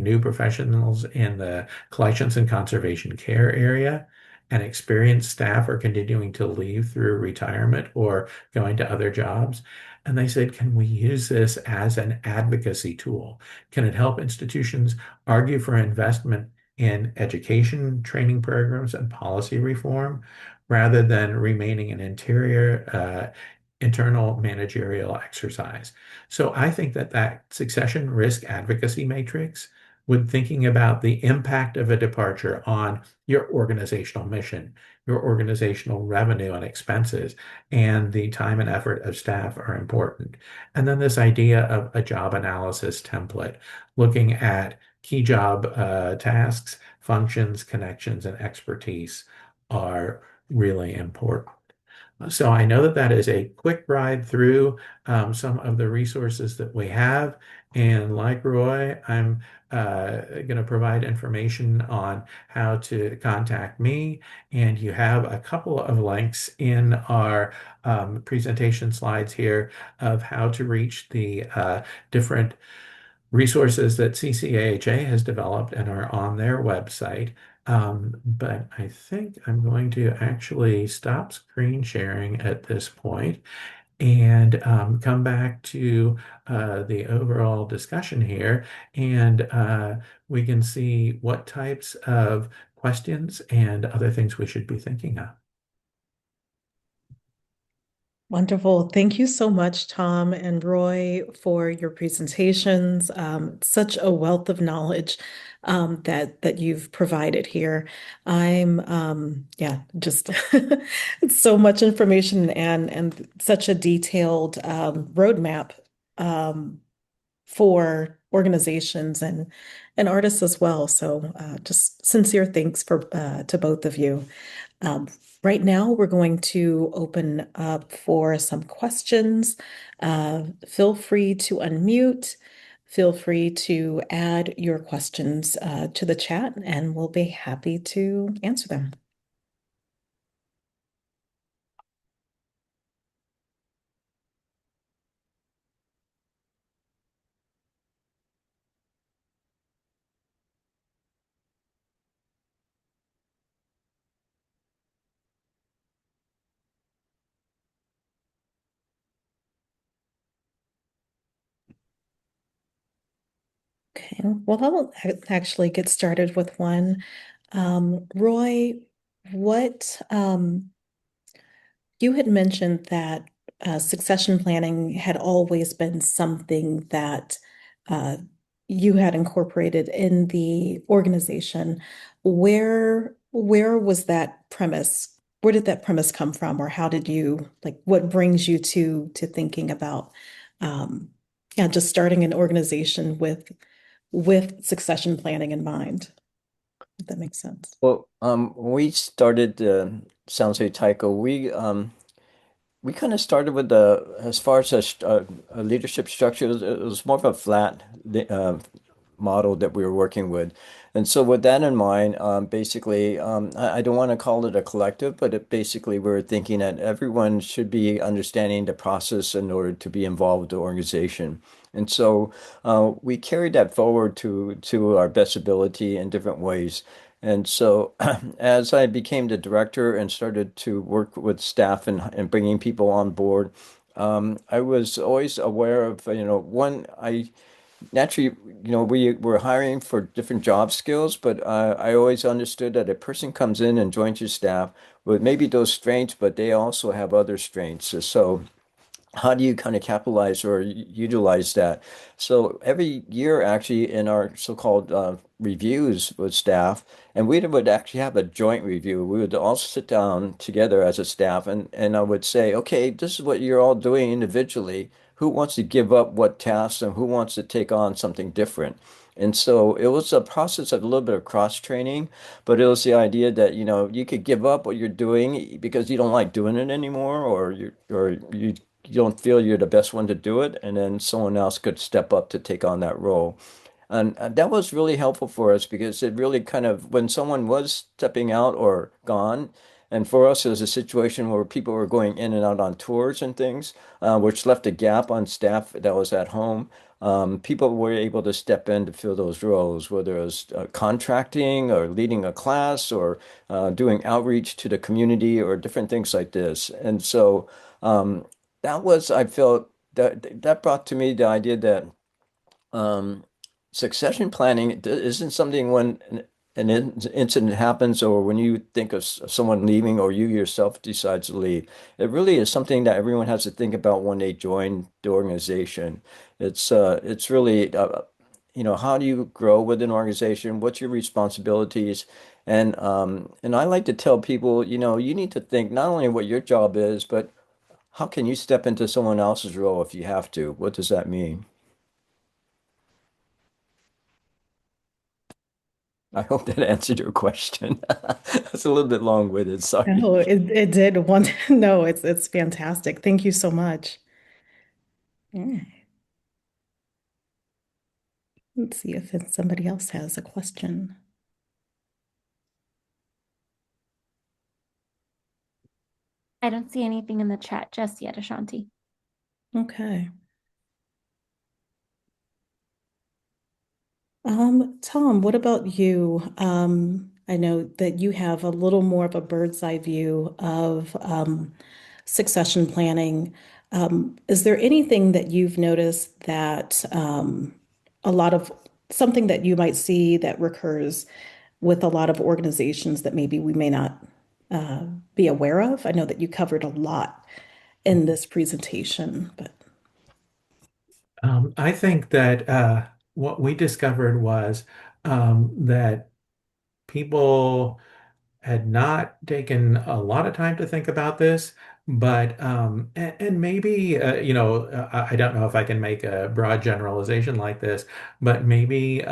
new professionals in the collections and conservation care area, and experienced staff are continuing to leave through retirement or going to other jobs. And they said, can we use this as an advocacy tool? Can it help institutions argue for investment in education, training programs, and policy reform, rather than remaining an internal managerial exercise? So I think that succession risk advocacy matrix, when thinking about the impact of a departure on your organizational mission, your organizational revenue and expenses, and the time and effort of staff, are important. And then this idea of a job analysis template, looking at key job tasks, functions, connections, and expertise are really important. So I know that that is a quick ride through some of the resources that we have. And like Roy, I'm going to provide information on how to contact me. And you have a couple of links in our presentation slides here of how to reach the different resources that CCAHA has developed and are on their website. But I think I'm going to actually stop screen sharing at this point and come back to the overall discussion here. And we can see what types of questions and other things we should be thinking of. Wonderful. Thank you so much, Tom and Roy, for your presentations. Such a wealth of knowledge that you've provided here. I'm yeah, just it's so much information and such a detailed roadmap um, for organizations and artists as well. So just sincere thanks for to both of you. Um, right now, we're going to open up for some questions. Feel free to unmute. Feel free to add your questions to the chat, and we'll be happy to answer them. Okay, well, I'll actually get started with one. Roy, what you had mentioned that succession planning had always been something that uh, you had incorporated in the organization. Where was that premise? Where did that premise come from, or how did you like? What brings you to thinking about, um, yeah, just starting an organization with succession planning in mind? If that makes sense. Well, when we started San Jose Taiko, we kind of started with as far as a leadership structure, it was more of a flat model that we were working with. And so with that in mind, basically, I don't want to call it a collective, but basically we're thinking that everyone should be understanding the process in order to be involved with the organization. And so we carried that forward to our best ability in different ways. And so as I became the director and started to work with staff and bringing people on board, I was always aware of, I naturally, we were hiring for different job skills, but I always understood that a person comes in and joins your staff with maybe those strengths, but they also have other strengths. So how do you kind of capitalize or utilize that? So every year, actually, in our so-called reviews with staff, and we would actually have a joint review. We would all sit down together as a staff, and I would say, okay, this is what you're all doing individually. Who wants to give up what tasks and who wants to take on something different? And so it was a process of a little bit of cross training, but it was the idea that, you could give up what you're doing because you don't like doing it anymore, or you don't feel you're the best one to do it, and then someone else could step up to take on that role. And that was really helpful for us because it really kind of, when someone was stepping out or gone, and for us, it was a situation where people were going in and out on tours and things, which left a gap on staff that was at home. People were able to step in to fill those roles, whether it was contracting or leading a class or doing outreach to the community or different things like this. And so I felt that brought to me the idea that um, succession planning isn't something when an incident happens or when you think of someone leaving or you yourself decides to leave. It really is something that everyone has to think about when they join the organization. It's really how do you grow with an organization? What's your responsibilities? And I like to tell people, you need to think not only what your job is, but how can you step into someone else's role if you have to? What does that mean? I hope that answered your question. That's a little bit long-winded, sorry. No, it did one. No, it's fantastic. Thank you so much. Yeah. Let's see if somebody else has a question. I don't see anything in the chat just yet, Ashanti. Okay. Tom, what about you? I know that you have a little more of a bird's eye view of succession planning. Is there anything that you've noticed that a lot of something that you might see that recurs with a lot of organizations that maybe we may not uh, be aware of? I know that you covered a lot in this presentation, but I think that what we discovered was that people had not taken a lot of time to think about this, but and maybe I don't know if I can make a broad generalization like this, but maybe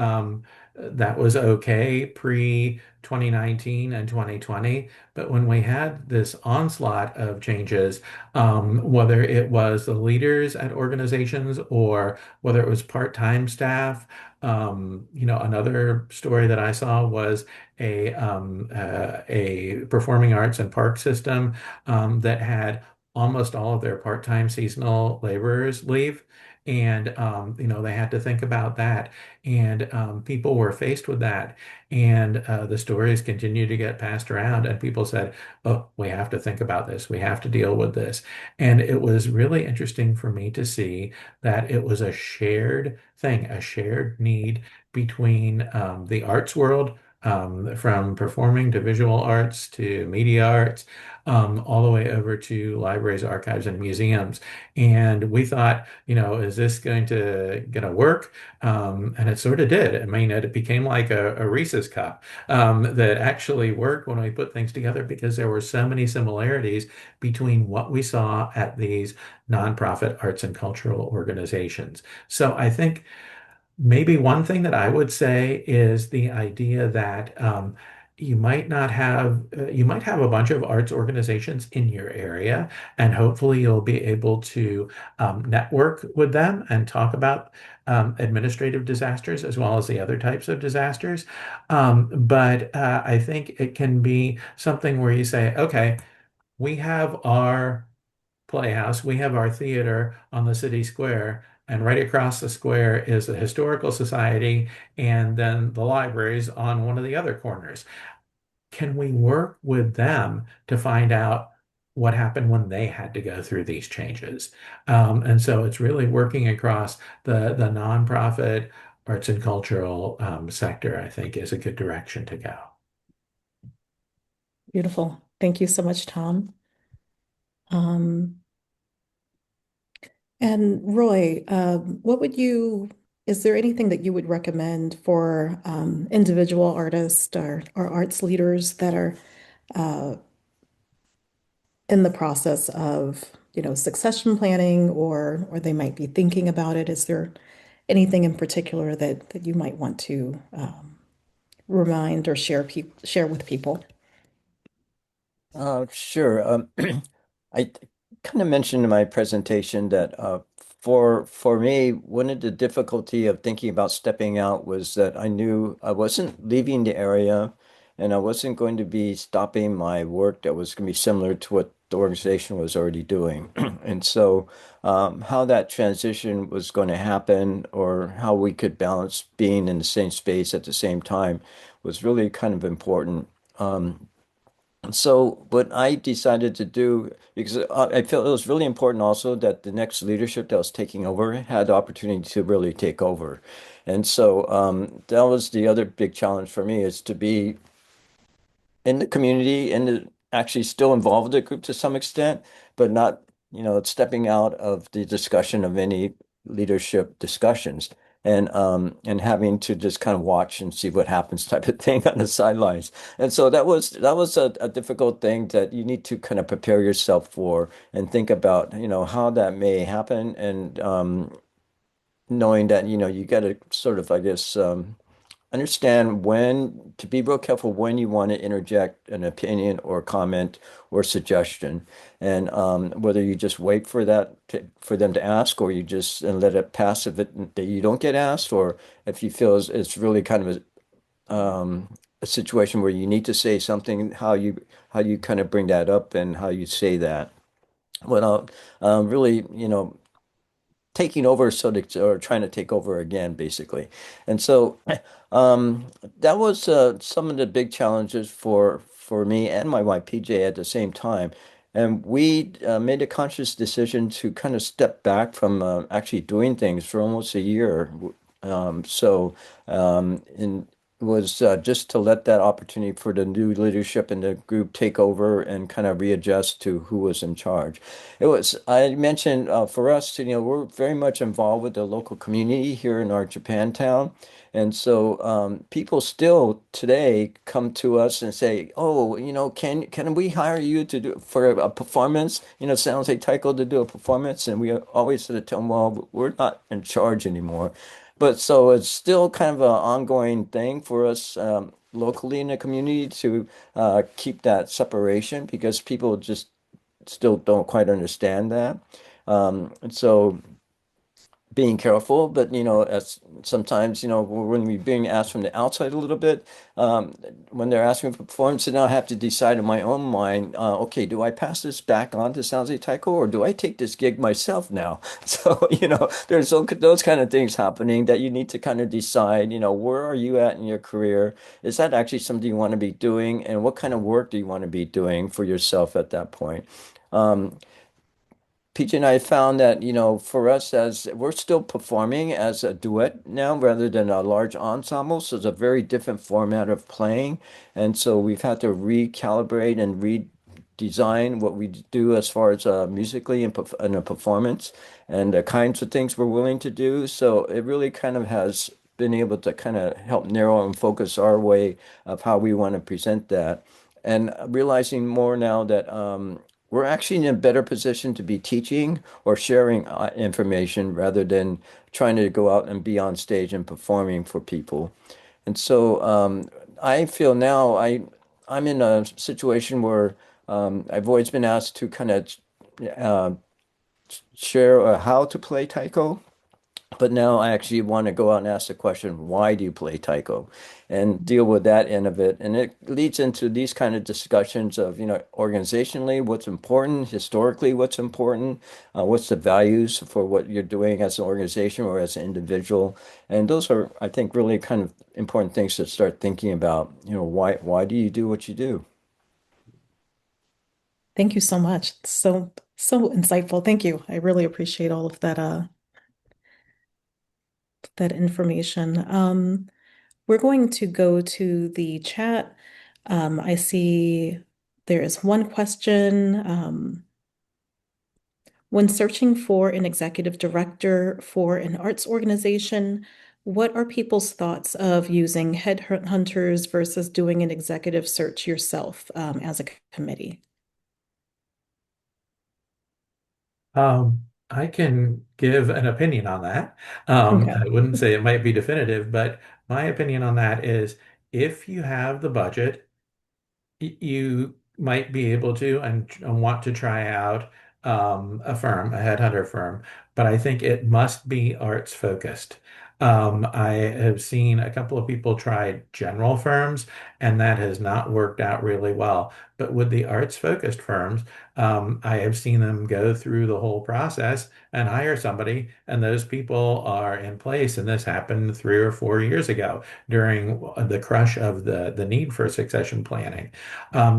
that was okay pre 2019 and 2020. But when we had this onslaught of changes, whether it was the leaders at organizations or whether it was part-time staff, another story that I saw was a performing arts and park system that had almost all of their part-time seasonal laborers leave. And they had to think about that. And people were faced with that. And the stories continued to get passed around. And people said, oh, we have to think about this. We have to deal with this. And it was really interesting for me to see that it was a shared thing, a shared need between the arts world, from performing to visual arts to media arts, all the way over to libraries, archives, and museums. And we thought, is this going to work? And it sort of did. I mean, it became like a Reese's cup that actually worked when we put things together because there were so many similarities between what we saw at these nonprofit arts and cultural organizations. So I think maybe one thing that I would say is the idea that you might have a bunch of arts organizations in your area, and hopefully you'll be able to network with them and talk about administrative disasters as well as the other types of disasters. But I think it can be something where you say, okay, we have our playhouse. We have our theater on the city square, and right across the square is the historical society, and then the libraries on one of the other corners. Can we work with them to find out what happened when they had to go through these changes? And so it's really working across the nonprofit arts and cultural sector, I think, is a good direction to go. beautiful. Thank you so much, Tom. Um, and Roy, is there anything that you would recommend for individual artists or arts leaders that are uh, in the process of, succession planning or they might be thinking about it? Is there anything in particular that you might want to remind or share with people? Sure. I kind of mentioned in my presentation that for me, one of the difficulty of thinking about stepping out was that I knew I wasn't leaving the area, and I wasn't going to be stopping my work that was going to be similar to what the organization was already doing. And so, how that transition was going to happen, or how we could balance being in the same space at the same time, was really kind of important. So what I decided to do, because I felt it was really important also that the next leadership that was taking over had the opportunity to really take over. And so that was the other big challenge for me, is to be in the community and actually still involved with the group to some extent, but not, stepping out of the discussion of any leadership discussions, and having to just kind of watch and see what happens type of thing on the sidelines. And so that was a difficult thing that you need to kind of prepare yourself for and think about, how that may happen, and knowing that, you got to sort of, I guess, understand when to be real careful when you want to interject an opinion or comment or suggestion, and whether you just wait for for them to ask, or you just and let it pass if that you don't get asked, or if you feel it's really kind of a situation where you need to say something, how you kind of bring that up and how you say that without really, taking over, or trying to take over again, basically. And so um, that was some of the big challenges for me and my wife PJ at the same time. And we made a conscious decision to kind of step back from actually doing things for almost a year. So, and was just to let that opportunity for the new leadership in the group take over and kind of readjust to who was in charge. I mentioned for us, we're very much involved with the local community here in our Japantown. And so people still today come to us and say, "Oh, can we hire you to do for a performance? San Jose Taiko to do a performance?" And we always sort of tell them, "Well, we're not in charge anymore." But so it's still kind of an ongoing thing for us locally in the community to keep that separation because people just still don't quite understand that. And so being careful, but as sometimes, when we're being asked from the outside a little bit, um, when they're asking for performance, then I have to decide in my own mind, okay, do I pass this back on to San Jose Taiko or do I take this gig myself now? So, there's those kind of things happening that you need to kind of decide, where are you at in your career? Is that actually something you want to be doing? And what kind of work do you want to be doing for yourself at that point? Um, PJ and I found that, for us as we're still performing as a duet now rather than a large ensemble, so it's a very different format of playing. And so we've had to recalibrate and redesign what we do as far as musically in a performance and the kinds of things we're willing to do. So it really kind of has been able to kind of help narrow and focus our way of how we want to present that. And realizing more now that we're actually in a better position to be teaching or sharing information rather than trying to go out and be on stage and performing for people. And so I feel now I'm in a situation where I've always been asked to kind of uh, share how to play taiko. But now I actually want to go out and ask the question, why do you play taiko? And deal with that end of it. And it leads into these kind of discussions of, organizationally, what's important, historically, what's important, what's the values for what you're doing as an organization or as an individual. And those are, I think, really kind of important things to start thinking about, why do you do what you do? Thank you so much. So insightful. Thank you. I really appreciate all of that information. We're going to go to the chat. I see there is one question. When searching for an executive director for an arts organization, what are people's thoughts of using headhunters versus doing an executive search yourself, as a committee? I can give an opinion on that. Okay. I wouldn't say it might be definitive, but my opinion on that is if you have the budget, you might be able to and want to try out a firm, a headhunter firm, but I think it must be arts focused. I have seen a couple of people try general firms, and that has not worked out really well. But with the arts focused firms, I have seen them go through the whole process and hire somebody, and those people are in place. And this happened 3 or 4 years ago during the crush of the need for succession planning.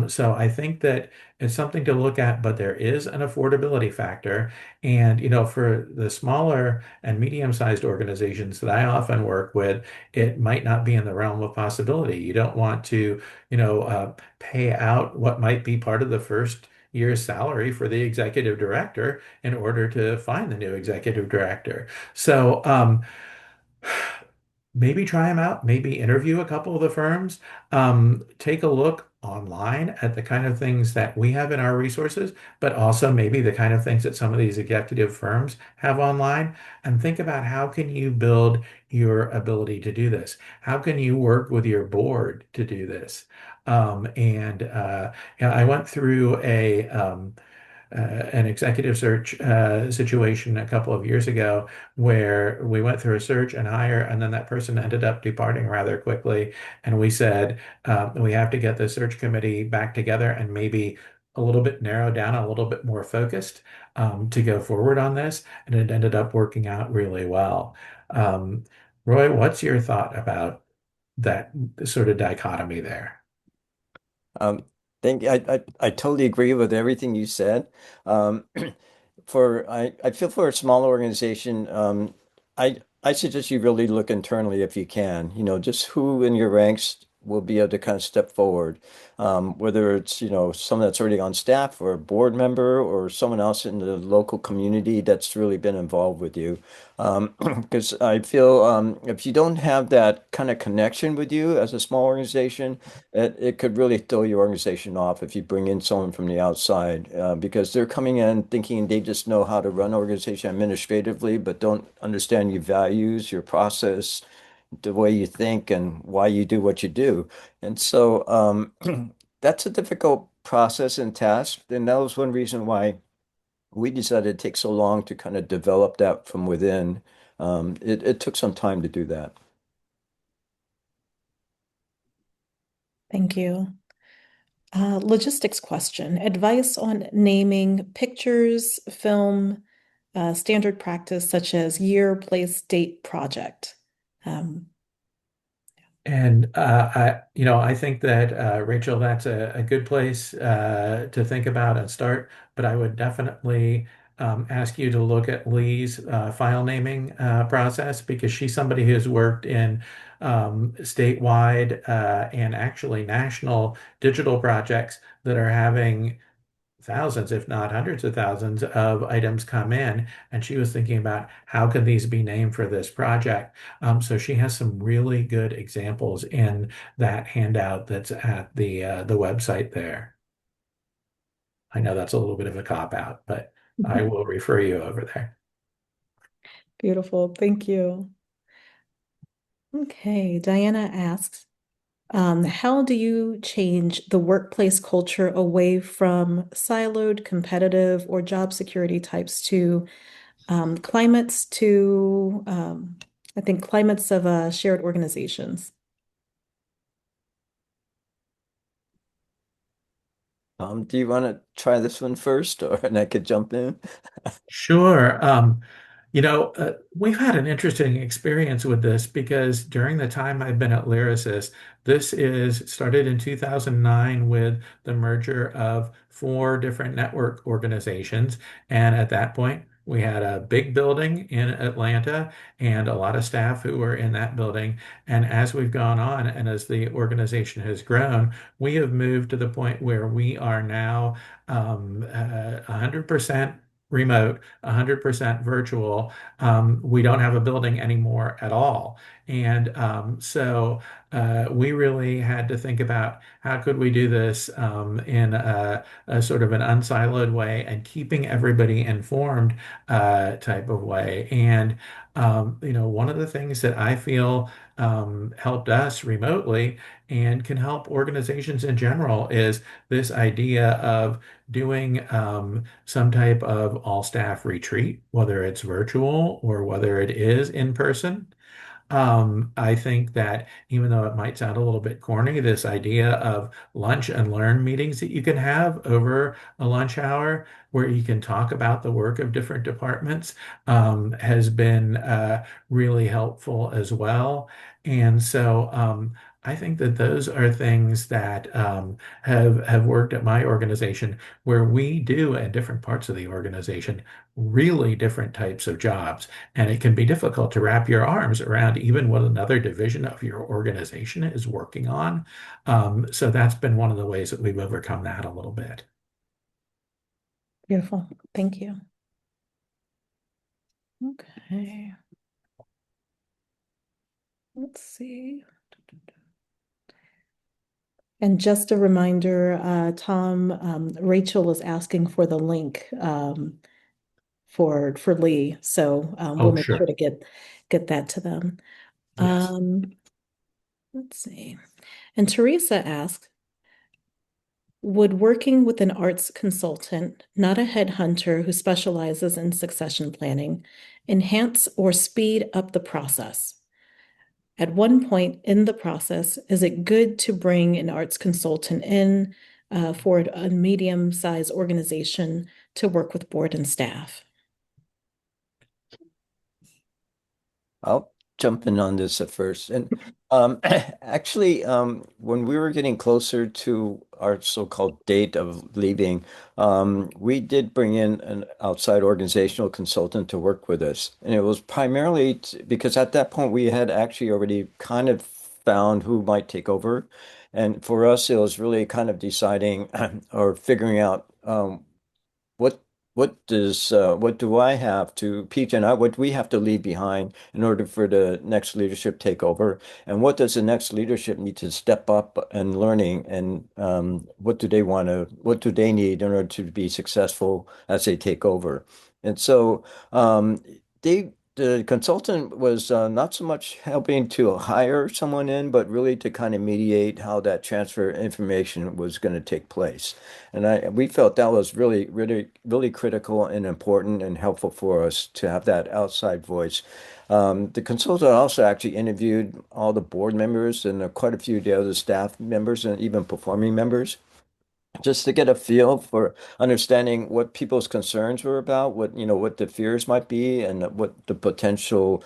So I think that it's something to look at, but there is an affordability factor. And, for the smaller and medium-sized organizations that I often work with, it might not be in the realm of possibility. You don't want to, pay out what might be part of the first year's salary for the executive director in order to find the new executive director. So, maybe try them out, maybe interview a couple of the firms, take a look online at the kind of things that we have in our resources, but also maybe the kind of things that some of these executive firms have online, and think about how can you build your ability to do this? How can you work with your board to do this? I went through an executive search situation a couple of years ago where we went through a search and hire, and then that person ended up departing rather quickly. And we said, we have to get the search committee back together and maybe a little bit narrowed down, a little bit more focused to go forward on this. And it ended up working out really well. Um, Roy, what's your thought about that sort of dichotomy there? Um, I totally agree with everything you said. Um, I feel for a small organization, I I suggest you really look internally if you can, just who in your ranks will be able to kind of step forward. Whether it's, someone that's already on staff or a board member or someone else in the local community that's really been involved with you. Because I feel if you don't have that kind of connection with you as a small organization, it could really throw your organization off if you bring in someone from the outside, because they're coming in thinking they just know how to run an organization administratively, but don't understand your values, your process, the way you think, and why you do what you do. And so that's a difficult process and task. And that was one reason why we decided to take so long to kind of develop that from within. It took some time to do that. Thank you. Logistics question. Advice on naming pictures, film, standard practice such as year, place, date, project. Um, And I think that Rachel, that's a good place to think about and start. But I would definitely ask you to look at Lee's file naming process, because she's somebody who's worked in statewide and actually national digital projects that are having thousands, if not hundreds of thousands of items come in. And she was thinking about how can these be named for this project. So she has some really good examples in that handout that's at the website there. I know that's a little bit of a cop out, but I will refer you over there. Beautiful. Thank you. Okay. Diana asks, how do you change the workplace culture away from siloed, competitive, or job security types to climates to, I think, climates of shared organizations? Do you want to try this one first, or and I could jump in? Sure. We've had an interesting experience with this because during the time I've been at Lyricist, this is started in 2009 with the merger of four different network organizations. And at that point, we had a big building in Atlanta and a lot of staff who were in that building. And as we've gone on and as the organization has grown, we have moved to the point where we are now 100% remote, 100% virtual. We don't have a building anymore at all. And so we really had to think about how could we do this in a sort of an unsiloed way and keeping everybody informed type of way. And one of the things that I feel helped us remotely and can help organizations in general is this idea of doing some type of all staff retreat, whether it's virtual or whether it is in person. I think that even though it might sound a little bit corny, this idea of lunch and learn meetings that you can have over a lunch hour where you can talk about the work of different departments has been really helpful as well. And so I think that those are things that have worked at my organization where we do in different parts of the organization really different types of jobs. And it can be difficult to wrap your arms around even what another division of your organization is working on. So that's been one of the ways that we've overcome that a little bit. Beautiful. Thank you. Okay. Let's see. And just a reminder, Tom, Rachel is asking for the link for Lee, so we'll Oh, make sure sure. to get that to them. Yes. Let's see. And Teresa asked, would working with an arts consultant, not a headhunter who specializes in succession planning, enhance or speed up the process? At one point in the process, is it good to bring an arts consultant in for a medium-sized organization to work with board and staff? I'll jump in on this at first. And Actually, when we were getting closer to our so-called date of leaving, we did bring in an outside organizational consultant to work with us. And it was primarily because at that point we had actually already kind of found who might take over. And for us, it was really kind of deciding or figuring out what what do I have to Peach and I what do we have to leave behind in order for the next leadership take over, and what does the next leadership need to step up and learning, and what do they need in order to be successful as they take over. And so the consultant was not so much helping to hire someone in, but really to kind of mediate how that transfer information was going to take place. And we felt that was really, really, really critical and important and helpful for us to have that outside voice. The consultant also actually interviewed all the board members and quite a few of the other staff members and even performing members, just to get a feel for understanding what people's concerns were about, what the fears might be, and what the potential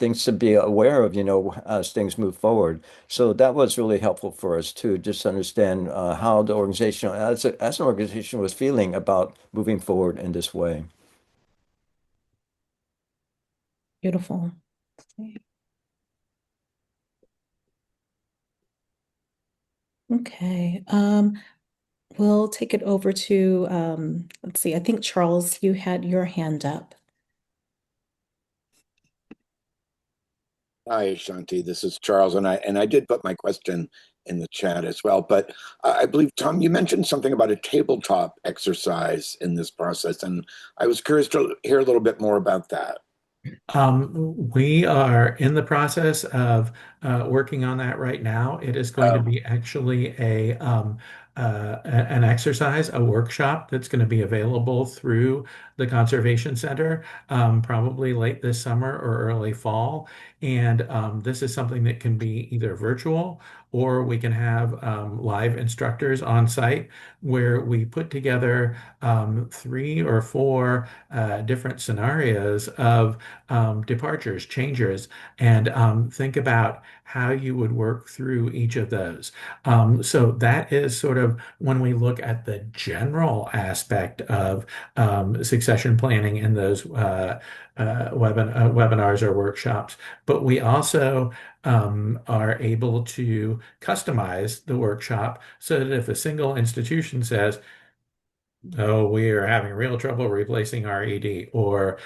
things to be aware of, as things move forward. So that was really helpful for us too, just to understand how the organization, as an organization, was feeling about moving forward in this way. Beautiful. Okay. We'll take it over to, let's see, I think Charles, you had your hand up. Hi, Ashanti. This is Charles, and I did put my question in the chat as well. But I believe, Tom, you mentioned something about a tabletop exercise in this process, and I was curious to hear a little bit more about that. We are in the process of working on that right now. It is going to Oh, be actually an exercise, a workshop that's going to be available through the Conservation Center, probably late this summer or early fall. And this is something that can be either virtual or we can have live instructors on site where we put together 3 or 4 different scenarios of departures, changers, and think about how you would work through each of those. So that is sort of when we look at the general aspect of succession planning in those webinars or workshops. But we also are able to customize the workshop so that if a single institution says, oh, we are having real trouble replacing our ED, or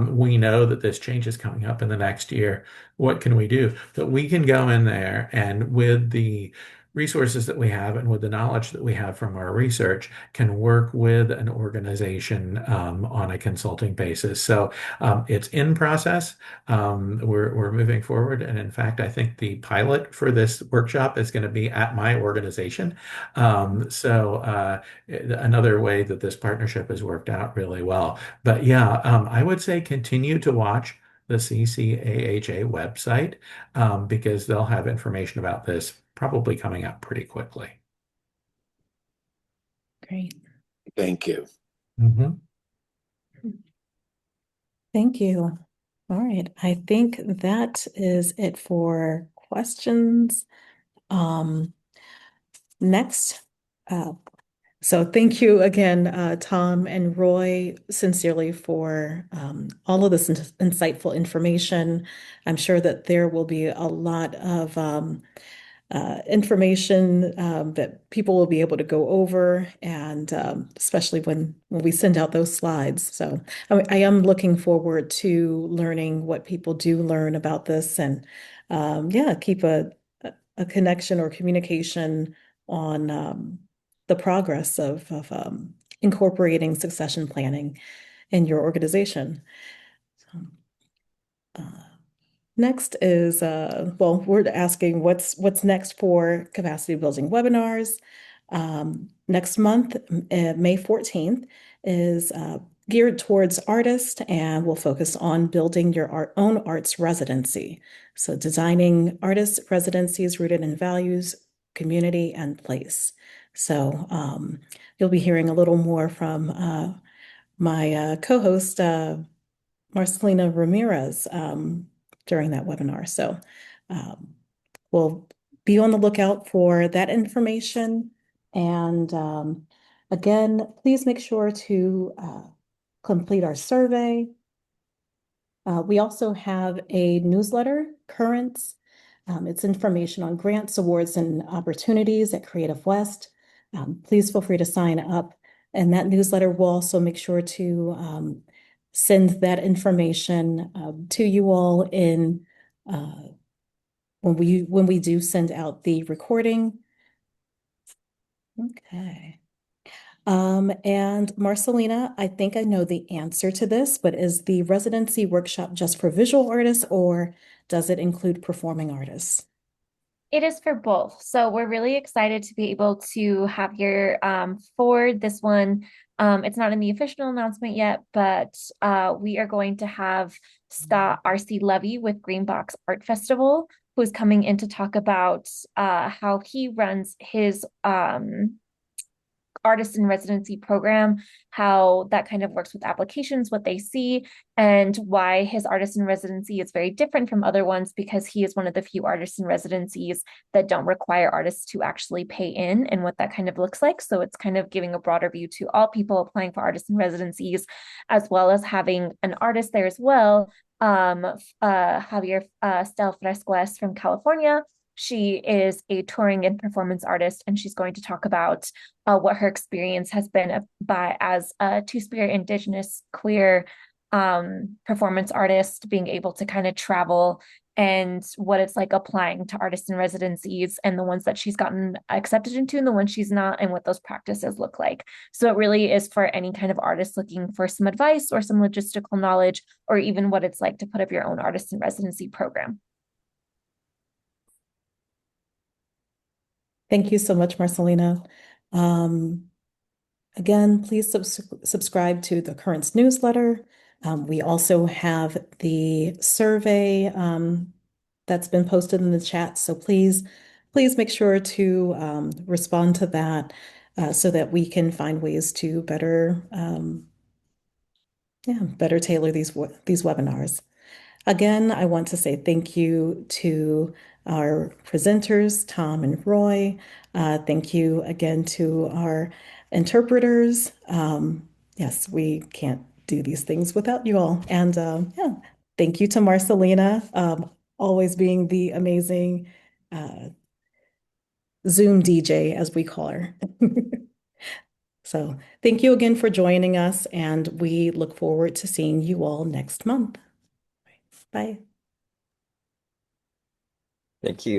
we know that this change is coming up in the next year. What can we do? That we can go in there and with the resources that we have and with the knowledge that we have from our research can work with an organization on a consulting basis. So it's in process. We're moving forward. And in fact, I think the pilot for this workshop is going to be at my organization. Another way that this partnership has worked out really well. But yeah, I would say continue to watch the CCAHA website because they'll have information about this probably coming up pretty quickly. Great. thank you. Mhm. Thank you. All right. I think that is it for questions. Next, so thank you again, Tom and Roy, sincerely for all of this insightful information. I'm sure that there will be a lot of information that people will be able to go over, and especially when we send out those slides. So I am looking forward to learning what people do learn about this, and yeah, keep a connection or communication on the progress of incorporating succession planning in your organization. So, uh, next is, well, we're asking what's next for capacity building webinars. Next month, May 14th, is geared towards artists and will focus on building your own arts residency. So designing artist residencies rooted in values, community, and place. So you'll be hearing a little more from my co-host, Marcelina Ramirez, during that webinar. So we'll be on the lookout for that information. And again, please make sure to complete our survey. We also have a newsletter, Currents. It's information on grants, awards, and opportunities at Creative West. Please feel free to sign up. And that newsletter will also make sure to send that information to you all in when we do send out the recording. Okay. And Marcelina, I think I know the answer to this, but is the residency workshop just for visual artists or does it include performing artists? It is for both. So we're really excited to be able to have your for this one. It's not in the official announcement yet, but we are going to have Scott R.C. Levy with Greenbox Art Festival, who's coming in to talk about how he runs his artist in residency program, how that kind of works with applications, what they see, and why his artist in residency is very different from other ones because he is one of the few artists in residencies that don't require artists to actually pay in and what that kind of looks like. So it's kind of giving a broader view to all people applying for artists in residencies, as well as having an artist there as well. Javier Stel Fresquez from California. She is a touring and performance artist, and she's going to talk about what her experience has been as a Two-Spirit Indigenous queer performance artist, being able to kind of travel and what it's like applying to artists in residencies and the ones that she's gotten accepted into and the ones she's not, and what those practices look like. So it really is for any kind of artist looking for some advice or some logistical knowledge, or even what it's like to put up your own artist in residency program. Thank you so much, Marcelina. Again, please subscribe to the Currents newsletter. We also have the survey that's been posted in the chat. So please make sure to respond to that so that we can find ways to better tailor these webinars. Again, I want to say thank you to our presenters, Tom and Roy. Thank you again to our interpreters. Yes, we can't do these things without you all. And thank you to Marcelina, always being the amazing Zoom DJ, as we call her. So thank you again for joining us, and we look forward to seeing you all next month. Bye. Thank you.